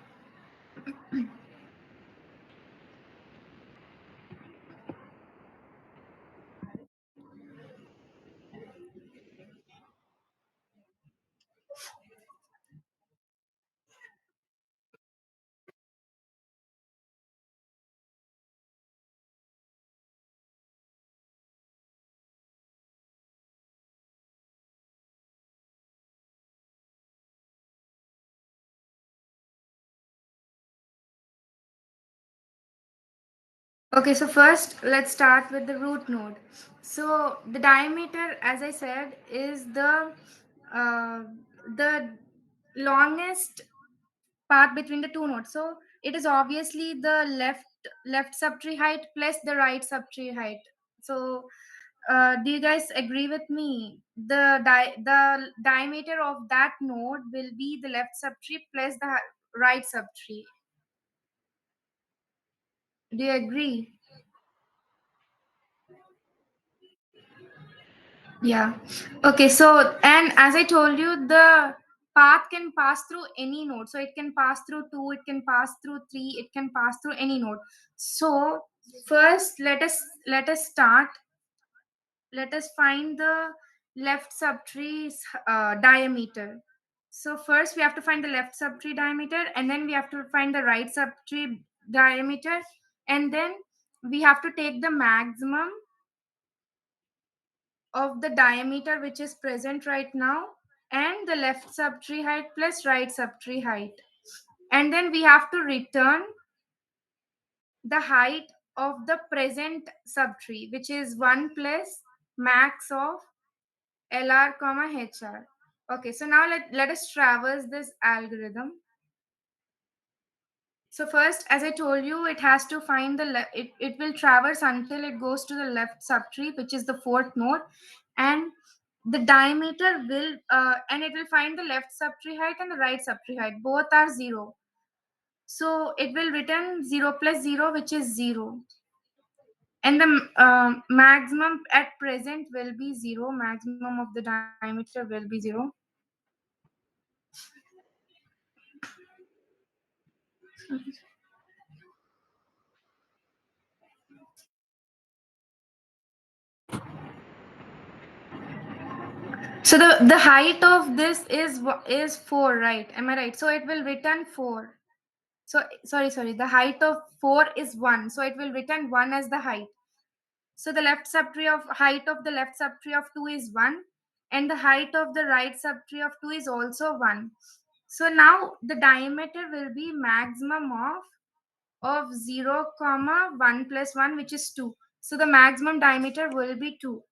Okay, so first let's start with the root node. So the diameter, as I said, is uh, the longest path between the two nodes. So it is obviously the left subtree height plus the right subtree height. So do you guys agree with me? The diameter of that node will be the left subtree plus the right subtree. Do you agree? Yeah. Okay. So, and as I told you, the path can pass through any node. So it can pass through 2, it can pass through 3, it can pass through any node. So first, let us start. Let us find the left subtree's diameter. So first we have to find the left subtree diameter, and then we have to find the right subtree diameter, and then we have to take the maximum of the diameter which is present right now, and the left subtree height plus right subtree height, and then we have to return the height of the present subtree, which is 1 plus max of lr comma hr. Okay, so now let us traverse this algorithm. So first, as I told you, it has to find it will traverse until it goes to the left subtree, which is the fourth node, and the diameter will and it will find the left subtree height and the right subtree height. Both are 0. So it will return 0 plus 0, which is 0. And the maximum at present will be 0. Maximum of the diameter will be 0. So the height of this is 4, right? Am I right? So it will return 4. So sorry, the height of 4 is 1. So it will return 1 as the height. So the height of the left subtree of 2 is 1, and the height of the right subtree of 2 is also 1. So now the diameter will be maximum of 0 comma 1 plus 1, which is 2. So the maximum diameter will be 2.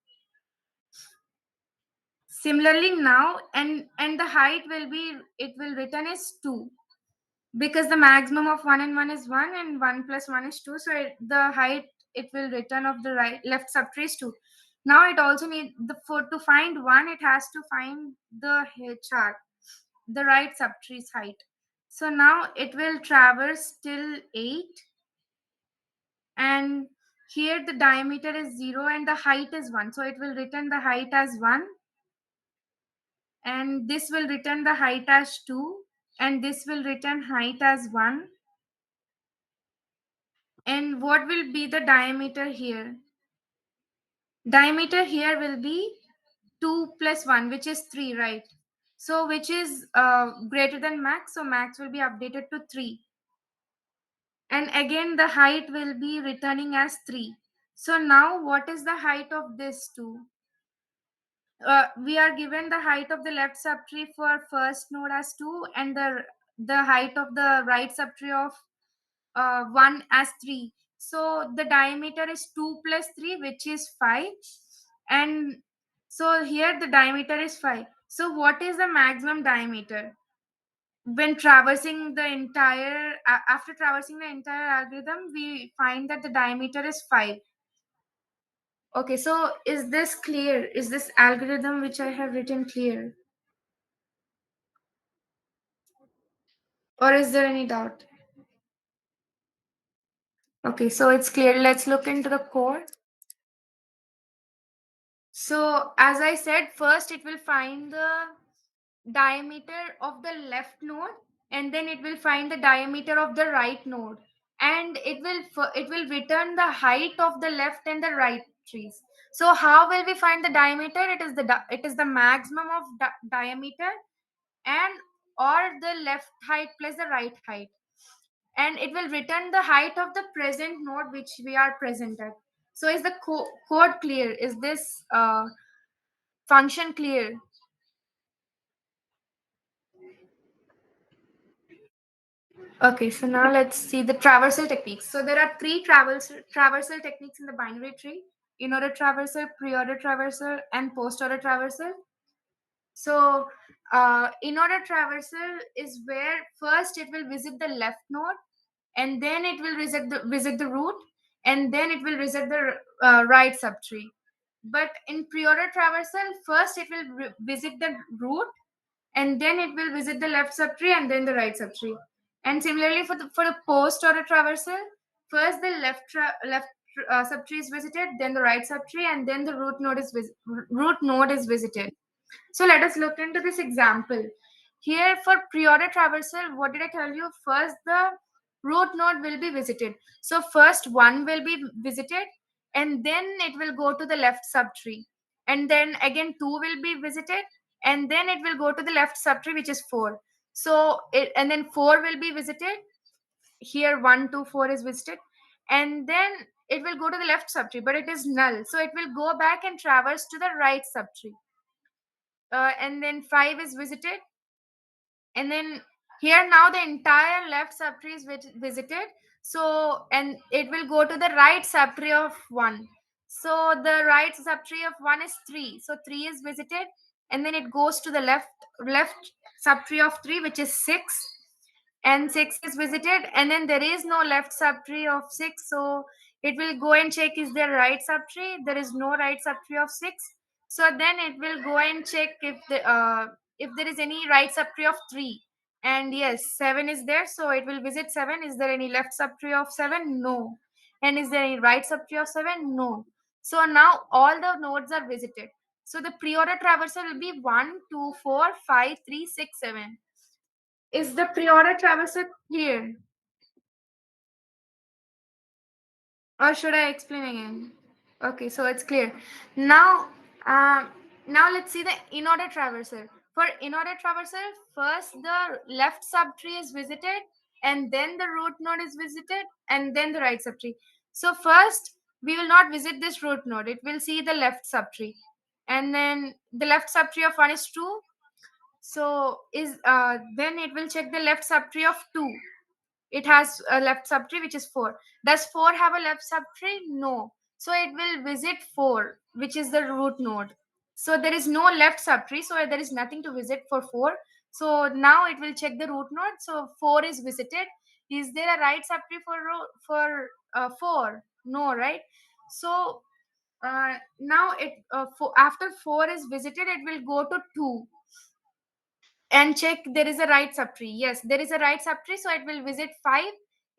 Similarly now, and the height will be, it will return as 2, because the maximum of 1 and 1 is 1, and 1 plus 1 is 2. So the height it will return of the left subtree is 2. Now it also need to find 1, it has to find the hr, the right subtree's height. So now it will traverse till 8, and here the diameter is 0 and the height is 1. So it will return the height as 1, and this will return the height as 2, and this will return height as 1. And what will be the diameter here? Diameter here will be 2 plus 1, which is 3, right? So which is greater than max, so max will be updated to 3. And again the height will be returning as 3. So now what is the height of this 2? We are given the height of the left subtree for first node as 2, and the height of the right subtree of 1 as 3. So the diameter is 2 plus 3, which is 5. And so here the diameter is 5. So what is the maximum diameter? When traversing the entire, after traversing the entire algorithm, we find that the diameter is 5. Okay, so is this clear? Is this algorithm which I have written clear? Or is there any doubt? Okay, so it's clear. Let's look into the code. So as I said, first it will find the diameter of the left node, and then it will find the diameter of the right node, and it will return the height of the left and the right trees. So how will we find the diameter? It is the maximum of diameter, and or the left height plus the right height, and it will return the height of the present node which we are present at. So is the code clear? Is this function clear? Okay, so now let's see the traversal techniques. So there are three traversal techniques in the binary tree: in-order traversal, pre-order traversal, and post-order traversal. So in-order traversal is where first it will visit the left node, and then it will visit the root, and then it will visit the right subtree. But in pre-order traversal, first it will visit the root, and then it will visit the left subtree and then the right subtree. And similarly for the post order traversal, first the left subtree is visited, then the right subtree, and then the root node is visited. So let us look into this example. Here for pre-order traversal, what did I tell you? First, the root node will be visited. So first one will be visited, and then it will go to the left subtree. And then again two will be visited, and then it will go to the left subtree, which is four. So and then four will be visited. Here one, two, four is visited, and then it will go to the left subtree, but it is null. So it will go back and traverse to the right subtree, and then 5 is visited, and then here now the entire left subtree is visited. So and it will go to the right subtree of 1. So the right subtree of 1 is 3, so 3 is visited, and then it goes to the left subtree of 3, which is 6, and 6 is visited, and then there is no left subtree of 6. So it will go and check, is there right subtree? There is no right subtree of 6. So then it will go and check if there is any right subtree of 3, and yes, 7 is there, so it will visit 7. Is there any left subtree of 7? No. And is there any right subtree of 7? No. So now all the nodes are visited. So the pre-order traversal will be 1, 2, 4, 5, 3, 6, 7. Is the pre-order traversal clear, or should I explain again? Okay, so it's clear. Now, um, now let's see the in-order traversal. For in-order traversal, first the left subtree is visited, and then the root node is visited, and then the right subtree. So first, we will not visit this root node. It will see the left subtree, and then the left subtree of 1 is 2. So is then it will check the left subtree of 2. It has a left subtree, which is 4. Does 4 have a left subtree? No. So it will visit 4, which is the root node. So there is no left subtree, so there is nothing to visit for 4. So now it will check the root node. So 4 is visited. Is there a right subtree for 4? No, right? So now after 4 is visited, it will go to 2 and check there is a right subtree. Yes, there is a right subtree, so it will visit 5.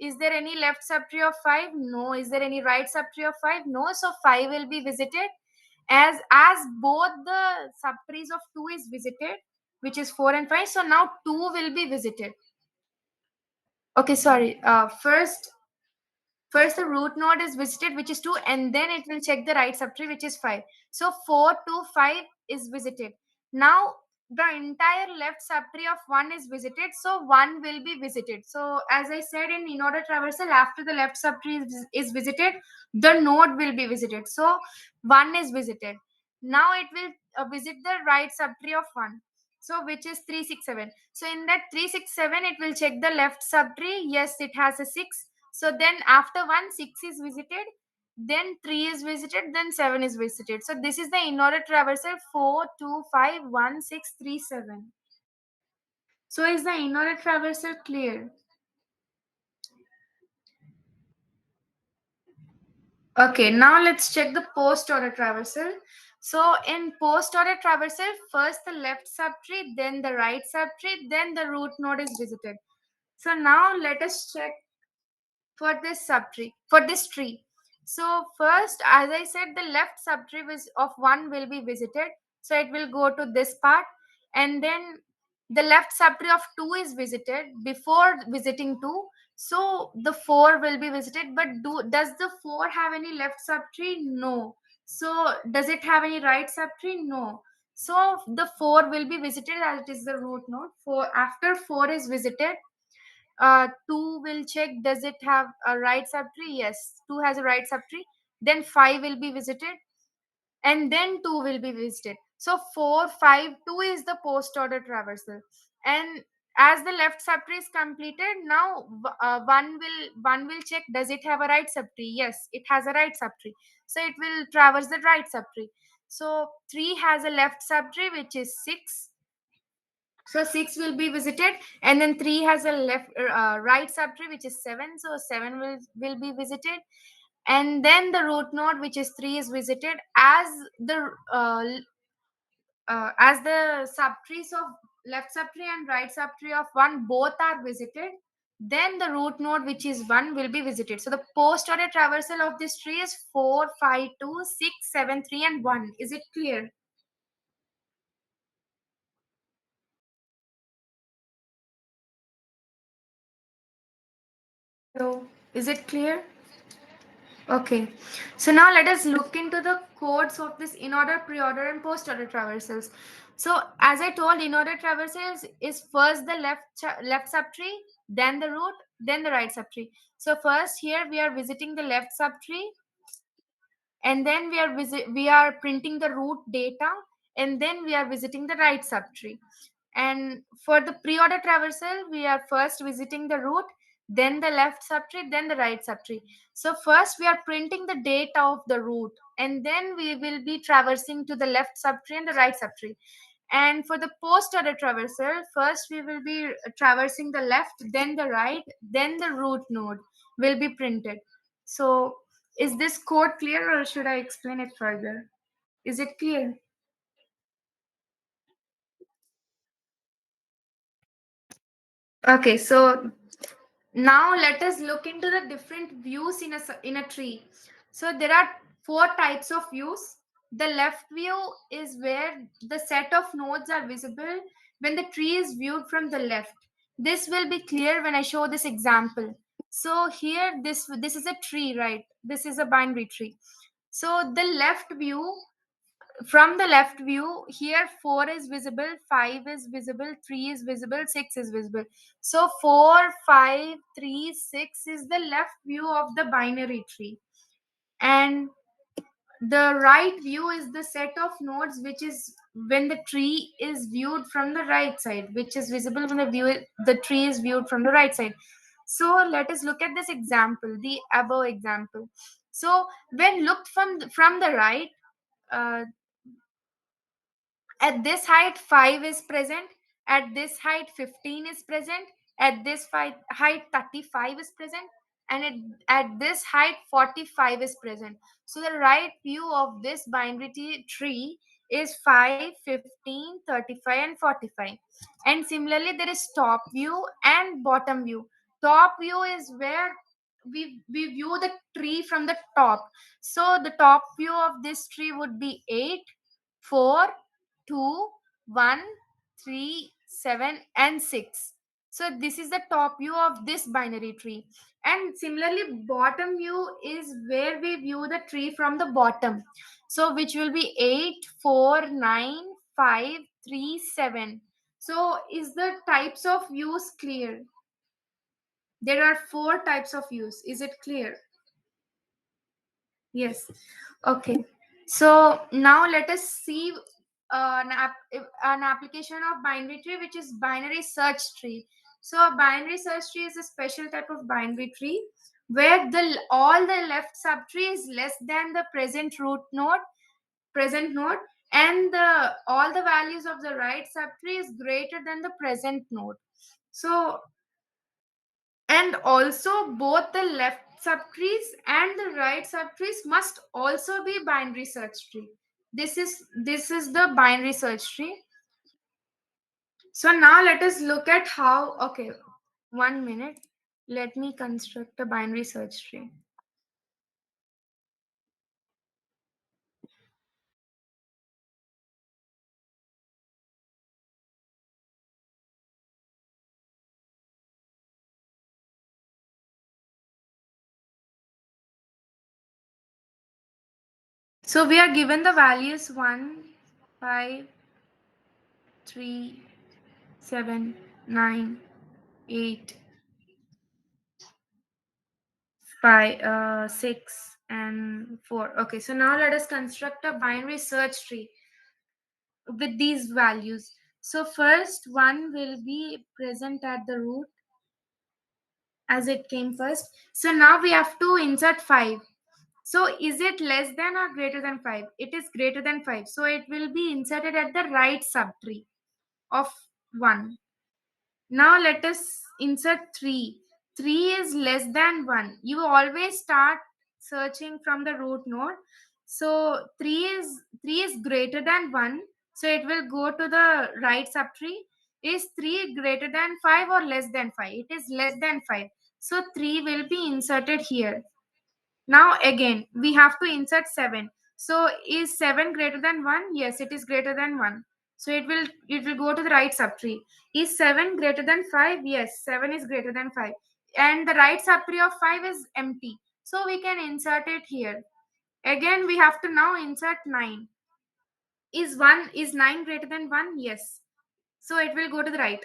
Is there any left subtree of 5? No. Is there any right subtree of 5? No. So 5 will be visited. As both the subtrees of 2 is visited, which is 4 and 5, so now 2 will be visited. Okay, sorry. First the root node is visited, which is 2, and then it will check the right subtree, which is 5. So 4 to 5 is visited. Now the entire left subtree of 1 is visited, so 1 will be visited. So as I said, in order traversal, after the left subtree is visited, the node will be visited. So 1 is visited. Now it will visit the right subtree of 1, so which is 3, 6, 7. So in that 3, 6, 7, it will check the left subtree. Yes, it has a 6. So then after 1, 6 is visited, then 3 is visited, then 7 is visited. So this is the in-order traversal: 4, 2, 5, 1, 6, 3, 7. So is the in-order traversal clear? Okay, now let's check the post-order traversal. So in post-order traversal, first the left subtree, then the right subtree, then the root node is visited. So now let us check for this tree. So first, as I said, the left subtree of 1 will be visited, so it will go to this part, and then the left subtree of 2 is visited before visiting 2. So the 4 will be visited, but does the 4 have any left subtree? No. So does it have any right subtree? No. So the 4 will be visited, as it is the root node. After 4 is visited, 2 will check, does it have a right subtree? Yes, 2 has a right subtree. Then 5 will be visited, and then 2 will be visited. So 4, 5, 2 is the post order traversal. And as the left subtree is completed, now one will check, does it have a right subtree? Yes, it has a right subtree, so it will traverse the right subtree. So 3 has a left subtree which is 6, so 6 will be visited, and then 3 has a right subtree which is 7, so 7 will be visited, and then the root node which is 3 is visited. As the subtrees of left subtree and right subtree of 1 both are visited, then the root node which is 1 will be visited. So the post order traversal of this tree is 4, 5, 2, 6, 7, 3 and 1. Is it clear? So is it clear? Okay, so now let us look into the codes of this in order, pre-order, and post-order traversals. So as I told, in order traversals is first the left subtree, then the root, then the right subtree. So first here we are visiting the left subtree, and then we are printing the root data, and then we are visiting the right subtree. And for the pre-order traversal, we are first visiting the root, then the left subtree, then the right subtree. So first we are printing the data of the root, and then we will be traversing to the left subtree and the right subtree. And for the post order traversal, first we will be traversing the left, then the right, then the root node will be printed. So is this code clear, or should I explain it further? Is it clear? Okay, so now let us look into the different views in a tree. So there are four types of views. The left view is where the set of nodes are visible when the tree is viewed from the left. This will be clear when I show this example. So here this is a tree, right? This is a binary tree. So the left view, from the left view, here 4 is visible, 5 is visible, 3 is visible, 6 is visible. So 4, 5, 3, 6 is the left view of the binary tree, and the right view is the set of nodes which is when the tree is viewed from the right side, which is visible when the tree is viewed from the right side. So let us look at this example, the above example. So when looked from the right, uh, at this height 5 is present, at this height 15 is present, at this height 35 is present, and at this height 45 is present. So the right view of this binary tree is 5, 15, 35 and 45. And similarly there is top view and bottom view. Top view is where we view the tree from the top. So the top view of this tree would be 8, 4, 2, 1, 3, 7 and 6. So this is the top view of this binary tree. And similarly bottom view is where we view the tree from the bottom, so which will be 8, 4, 9, 5, 3, 7. So is the types of views clear? There are four types of views. Is it clear? Yes. Okay. So now let us see an application of binary tree, which is binary search tree. So a binary search tree is a special type of binary tree where the all the left subtree is less than the present node, and the all the values of the right subtree is greater than the present node. So, and also both the left subtrees and the right subtrees must also be binary search tree. This is the binary search tree. So now let us look at how. Okay, 1 minute, let me construct a binary search tree. So we are given the values 1, 5, 3, 7, 9, 8, 5, 6 and 4. Okay, so now let us construct a binary search tree with these values. So first one will be present at the root as it came first. So now we have to insert 5. So is it less than or greater than 5? It is greater than 5. So it will be inserted at the right subtree of 1. Now let us insert 3. 3 is less than 1. You always start searching from the root node. So 3 is greater than 1. So it will go to the right subtree. Is 3 greater than 5 or less than 5? It is less than 5. So 3 will be inserted here. Now again, we have to insert 7. So is 7 greater than 1? Yes, it is greater than 1. So it will go to the right subtree. Is 7 greater than 5? Yes, 7 is greater than 5. And the right subtree of 5 is empty. So we can insert it here. Again, we have to now insert 9. Is 9 greater than 1? Yes. So it will go to the right.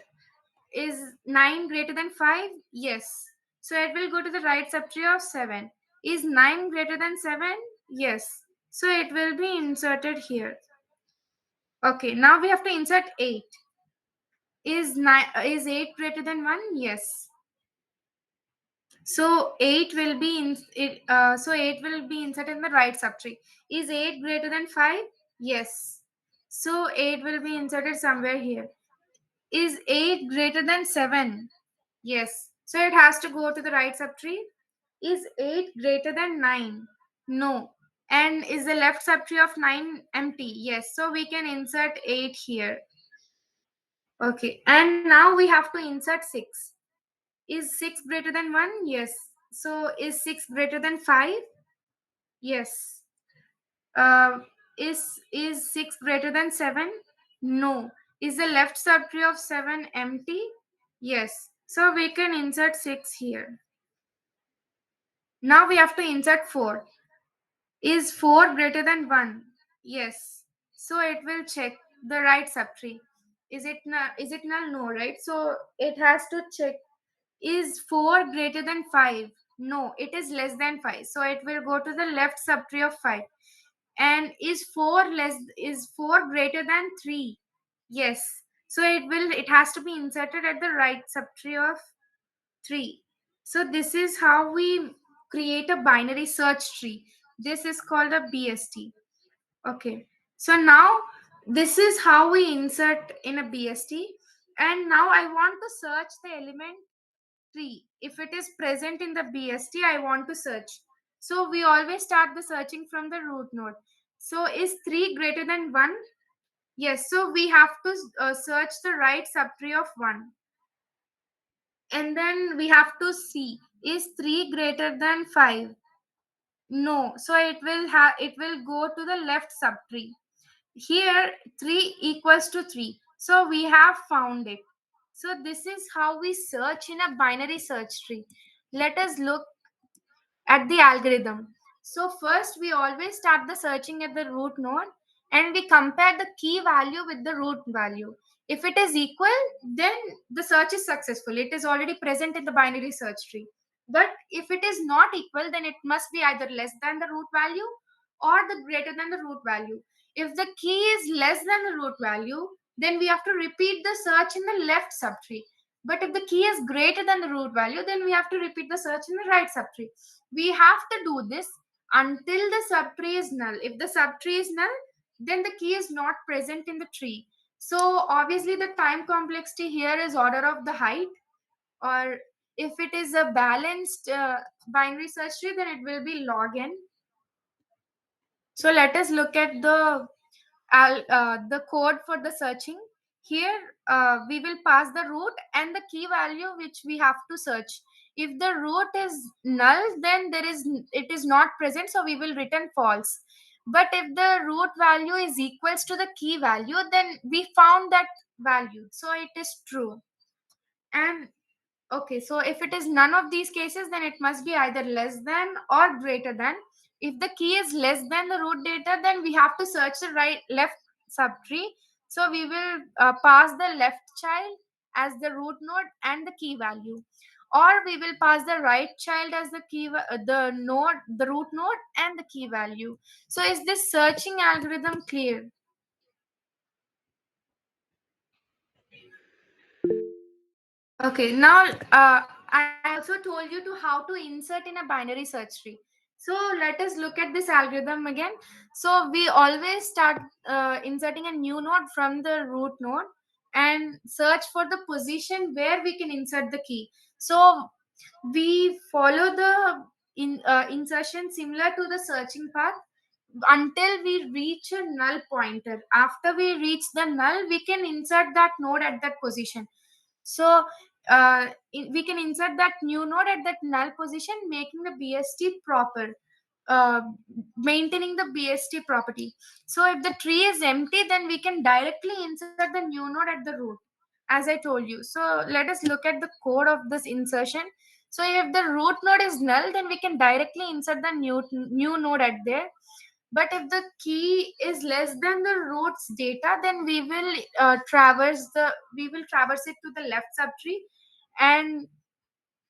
Is 9 greater than 5? Yes. So it will go to the right subtree of 7. Is 9 greater than 7? Yes. So it will be inserted here. Okay, now we have to insert 8. Is 8 greater than 1? Yes. So 8 will be so 8 will be inserted in the right subtree. Is 8 greater than 5? Yes. So 8 will be inserted somewhere here. Is 8 greater than 7? Yes. So it has to go to the right subtree. Is 8 greater than 9? No. And is the left subtree of 9 empty? Yes. So we can insert 8 here. Okay. And now we have to insert 6. Is 6 greater than 1? Yes. So is 6 greater than 5? Yes. Uh, is 6 greater than 7? No. Is the left subtree of 7 empty? Yes. So we can insert 6 here. Now we have to insert 4. Is 4 greater than 1? Yes. So it will check the right subtree. Is it null? No, right? So it has to check. Is 4 greater than 5? No, it is less than 5. So it will go to the left subtree of 5. And is 4 greater than 3? Yes. So it has to be inserted at the right subtree of 3. So this is how we create a binary search tree. This is called a BST. Okay. So now this is how we insert in a BST. And now I want to search the element 3. If it is present in the BST, I want to search. So we always start the searching from the root node. So is 3 greater than 1? Yes. So we have to search the right subtree of 1. And then we have to see, is 3 greater than 5? No. So it will go to the left subtree. Here 3 equals to 3. So we have found it. So this is how we search in a binary search tree. Let us look at the algorithm. So first we always start the searching at the root node and we compare the key value with the root value. If it is equal, then the search is successful. It is already present in the binary search tree. But if it is not equal, then it must be either less than the root value or the greater than the root value. If the key is less than the root value, then we have to repeat the search in the left subtree. But if the key is greater than the root value, then we have to repeat the search in the right subtree. We have to do this until the subtree is null. If the subtree is null, then the key is not present in the tree. So obviously the time complexity here is order of the height, or if it is a balanced binary search tree, then it will be log n. So let us look at the code for the searching. Here we will pass the root and the key value which we have to search. If the root is null, then it is not present, so we will return false. But if the root value is equals to the key value, then we found that value, so it is true. And okay, so if it is none of these cases, then it must be either less than or greater than. If the key is less than the root data, then we have to search the left subtree. So we will pass the left child as the root node and the key value, or we will pass the right child as the root node and the key value. So is this searching algorithm clear? Okay, now I also told you to how to insert in a binary search tree. So let us look at this algorithm again. So we always start inserting a new node from the root node and search for the position where we can insert the key. So we follow the insertion similar to the searching path until we reach a null pointer. After we reach the null, we can insert that node at that position. So we can insert that new node at that null position, making the BST proper, uh, maintaining the BST property. So if the tree is empty, then we can directly insert the new node at the root, as I told you. So let us look at the code of this insertion. So if the root node is null, then we can directly insert the new node at there. But if the key is less than the root's data, then we will traverse it to the left subtree, and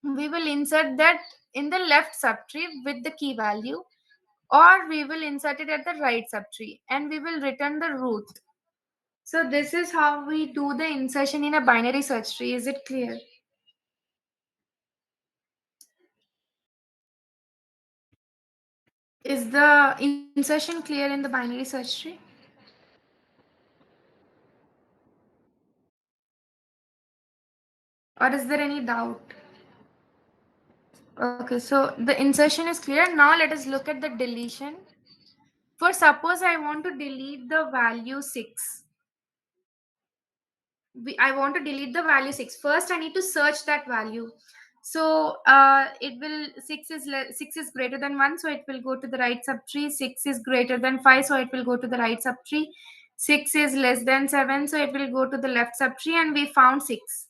we will insert that in the left subtree with the key value, or we will insert it at the right subtree and we will return the root. So this is how we do the insertion in a binary search tree. Is it clear? Is the insertion clear in the binary search tree, or is there any doubt? Okay, so the insertion is clear. Now let us look at the deletion. For suppose I want to delete the value 6. I want to delete the value 6. First, I need to search that value. So it will 6 is greater than 1, so it will go to the right subtree. 6 is greater than 5, so it will go to the right subtree. 6 is less than 7, so it will go to the left subtree, and we found 6.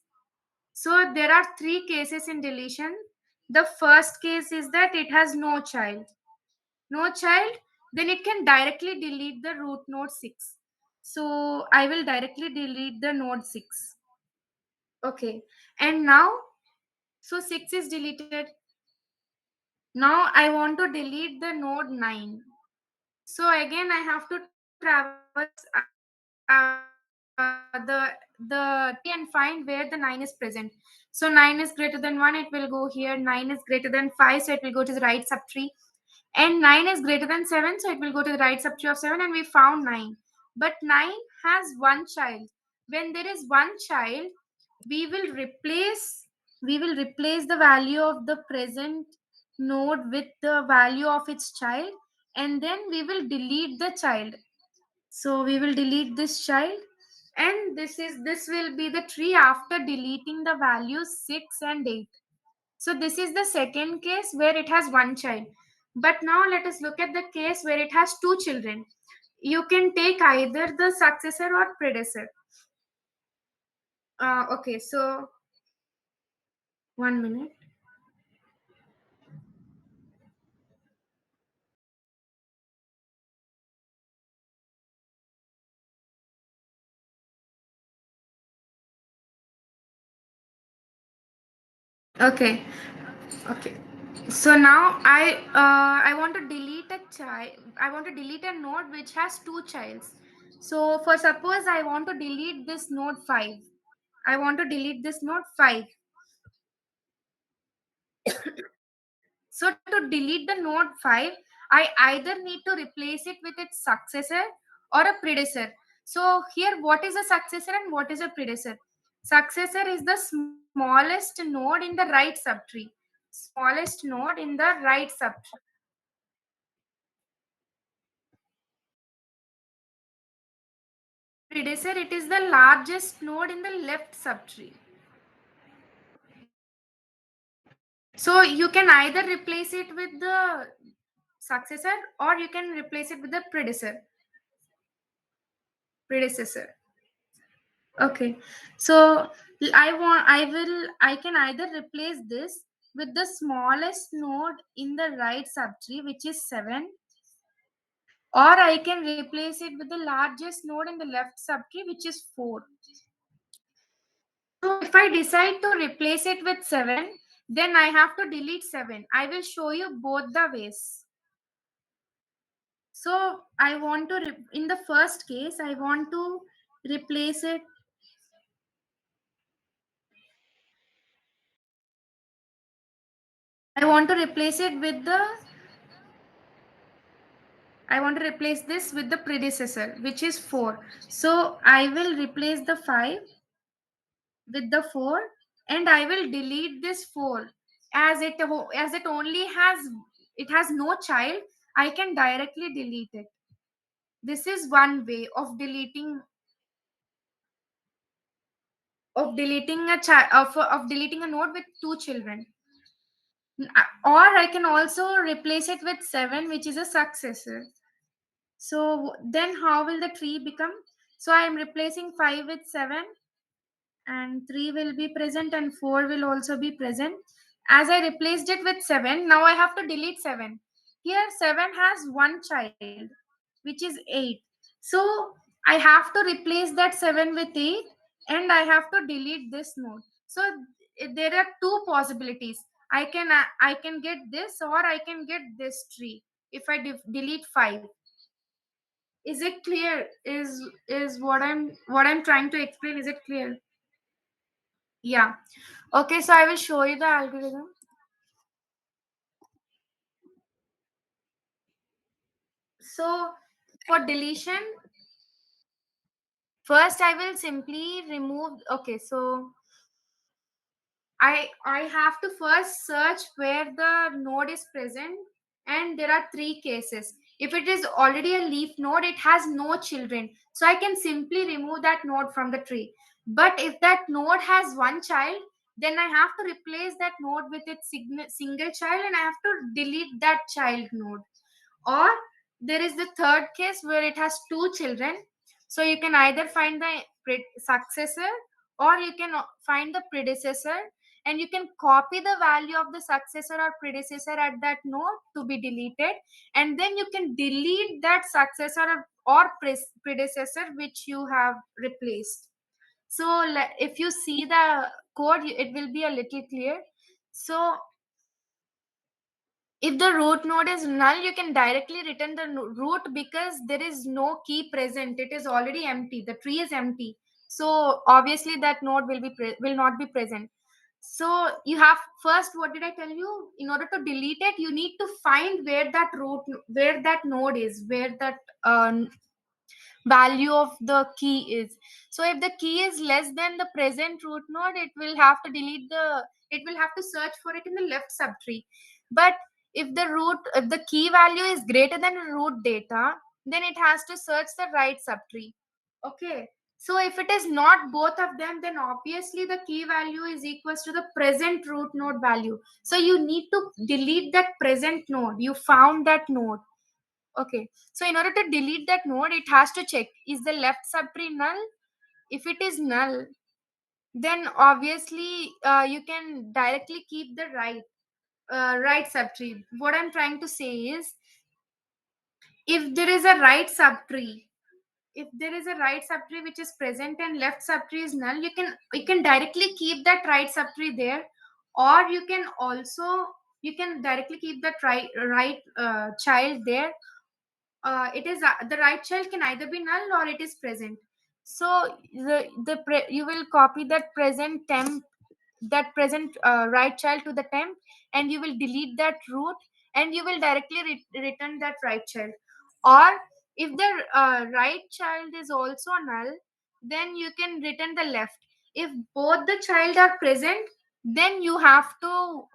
So there are three cases in deletion. The first case is that it has no child. No child, then it can directly delete the root node 6. So I will directly delete the node 6. Okay. And now, so 6 is deleted. Now I want to delete the node 9. So again, I have to traverse the tree and find where the 9 is present. So 9 is greater than 1, it will go here. 9 is greater than 5, so it will go to the right subtree. And 9 is greater than 7, so it will go to the right subtree of 7, and we found 9. But 9 has one child. When there is one child, we will replace the value of the present node with the value of its child, and then we will delete the child. So we will delete this child, and this will be the tree after deleting the values 6 and 8. So this is the second case where it has one child. But now let us look at the case where it has two children. You can take either the successor or predecessor. Okay, so 1 minute. Okay, okay. So now I want to delete a child. I want to delete a node which has two childs. So for suppose I want to delete this node 5. I want to delete this node 5. So to delete the node 5, I either need to replace it with its successor or a predecessor. So here, what is a successor and what is a predecessor? Successor is the smallest node in the right subtree. Smallest node in the right subtree. And predecessor, it is the largest node in the left subtree. So you can either replace it with the successor or you can replace it with the predecessor. Okay. So I can either replace this with the smallest node in the right subtree, which is 7, or I can replace it with the largest node in the left subtree, which is 4. So if I decide to replace it with 7, then I have to delete 7. I will show you both the ways. So I want to, in the first case, I want to replace it. I want to replace it with the I want to replace this with the predecessor, which is 4. So I will replace the 5 with the 4, and I will delete this 4 as it only has no child. I can directly delete it. This is one way of deleting a child of deleting a node with two children. Or I can also replace it with 7, which is a successor. So then how will the tree become? So I am replacing 5 with 7, and 3 will be present and 4 will also be present. As I replaced it with 7, now I have to delete 7. Here 7 has one child, which is 8. So I have to replace that 7 with 8, and I have to delete this node. So there are two possibilities. I can get this, or I can get this tree if I delete 5. Is it clear? Is what I'm trying to explain, is it clear? Yeah. Okay, so I will show you the algorithm. So for deletion, first I will simply remove. Okay, so I have to first search where the node is present, and there are three cases. If it is already a leaf node, it has no children, so I can simply remove that node from the tree. But if that node has one child, then I have to replace that node with its single child, and I have to delete that child node. Or there is the third case where it has two children. So you can either find the successor, or you can find the predecessor, and you can copy the value of the successor or predecessor at that node to be deleted, and then you can delete that successor or predecessor which you have replaced. So if you see the code, it will be a little clear. So if the root node is null, you can directly return the root, because there is no key present. It is already empty. The tree is empty. So obviously that node will not be present. So you have, first, what did I tell you? In order to delete it, you need to find where that node is, where that value of the key is. So if the key is less than the present root node, it will have to search for it in the left subtree. But if the key value is greater than root data, then it has to search the right subtree. Okay. So if it is not both of them, then obviously the key value is equals to the present root node value. So you need to delete that present node. You found that node. Okay. So in order to delete that node, it has to check, is the left subtree null? If it is null, then obviously you can directly keep the right subtree. What I'm trying to say is, if there is a right subtree, if there is a right subtree which is present and left subtree is null, you can directly keep that right subtree there. Or you can directly keep that right child there. It is the right child can either be null or it is present. So you will copy that present right child to the temp, and you will delete that root, and you will directly return that right child. Or if the right child is also null, then you can return the left. If both the child are present, then you have to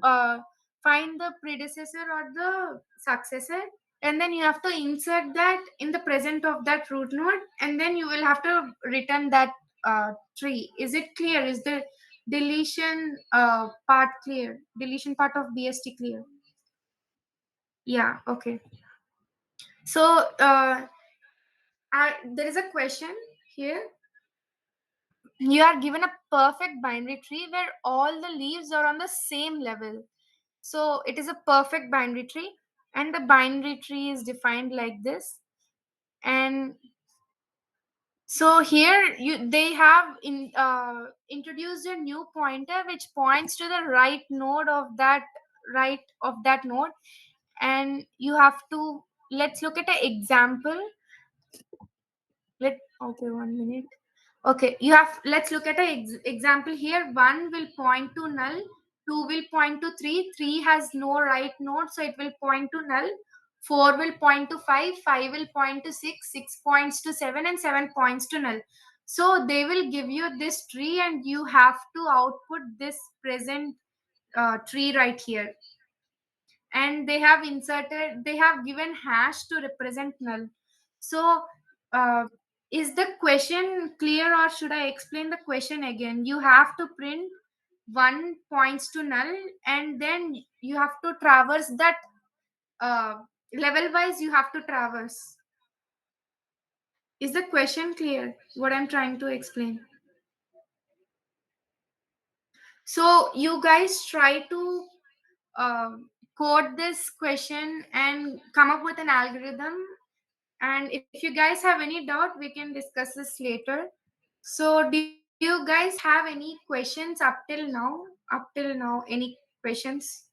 find the predecessor or the successor, and then you have to insert that in the present of that root node, and then you will have to return that tree. Is it clear? Is the deletion part of BST clear? Yeah. Okay. So there is a question here. You are given a perfect binary tree where all the leaves are on the same level. So it is a perfect binary tree, and the binary tree is defined like this. And so here they have introduced a new pointer which points to the right of that node. And you have to, let's look at an example. Okay, 1 minute. Okay, let's look at an example here. One will point to null, 2 will point to 3. 3 has no right node, so it will point to null. 4 will point to 5. 5 will point to 6. 6 points to 7, and 7 points to null. So they will give you this tree, and you have to output this present tree right here. And they have given hash to represent null. So uh, is the question clear, or should I explain the question again? You have to print 1 points to null, and then you have to traverse that uh, level wise. You have to traverse. Is the question clear what I'm trying to explain? So you guys try to code this question and come up with an algorithm. And if you guys have any doubt, we can discuss this later. So do you guys have any questions up till now? Any questions?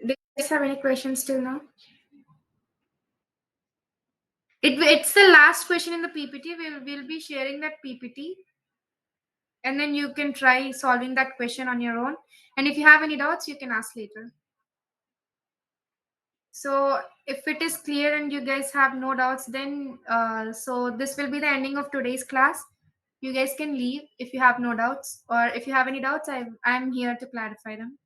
Do you guys have any questions till now? It's the last question in the PPT. We'll be sharing that PPT, and then you can try solving that question on your own. And if you have any doubts, you can ask later. So if it is clear and you guys have no doubts, then so this will be the ending of today's class. You guys can leave if you have no doubts, or if you have any doubts, I'm here to clarify them.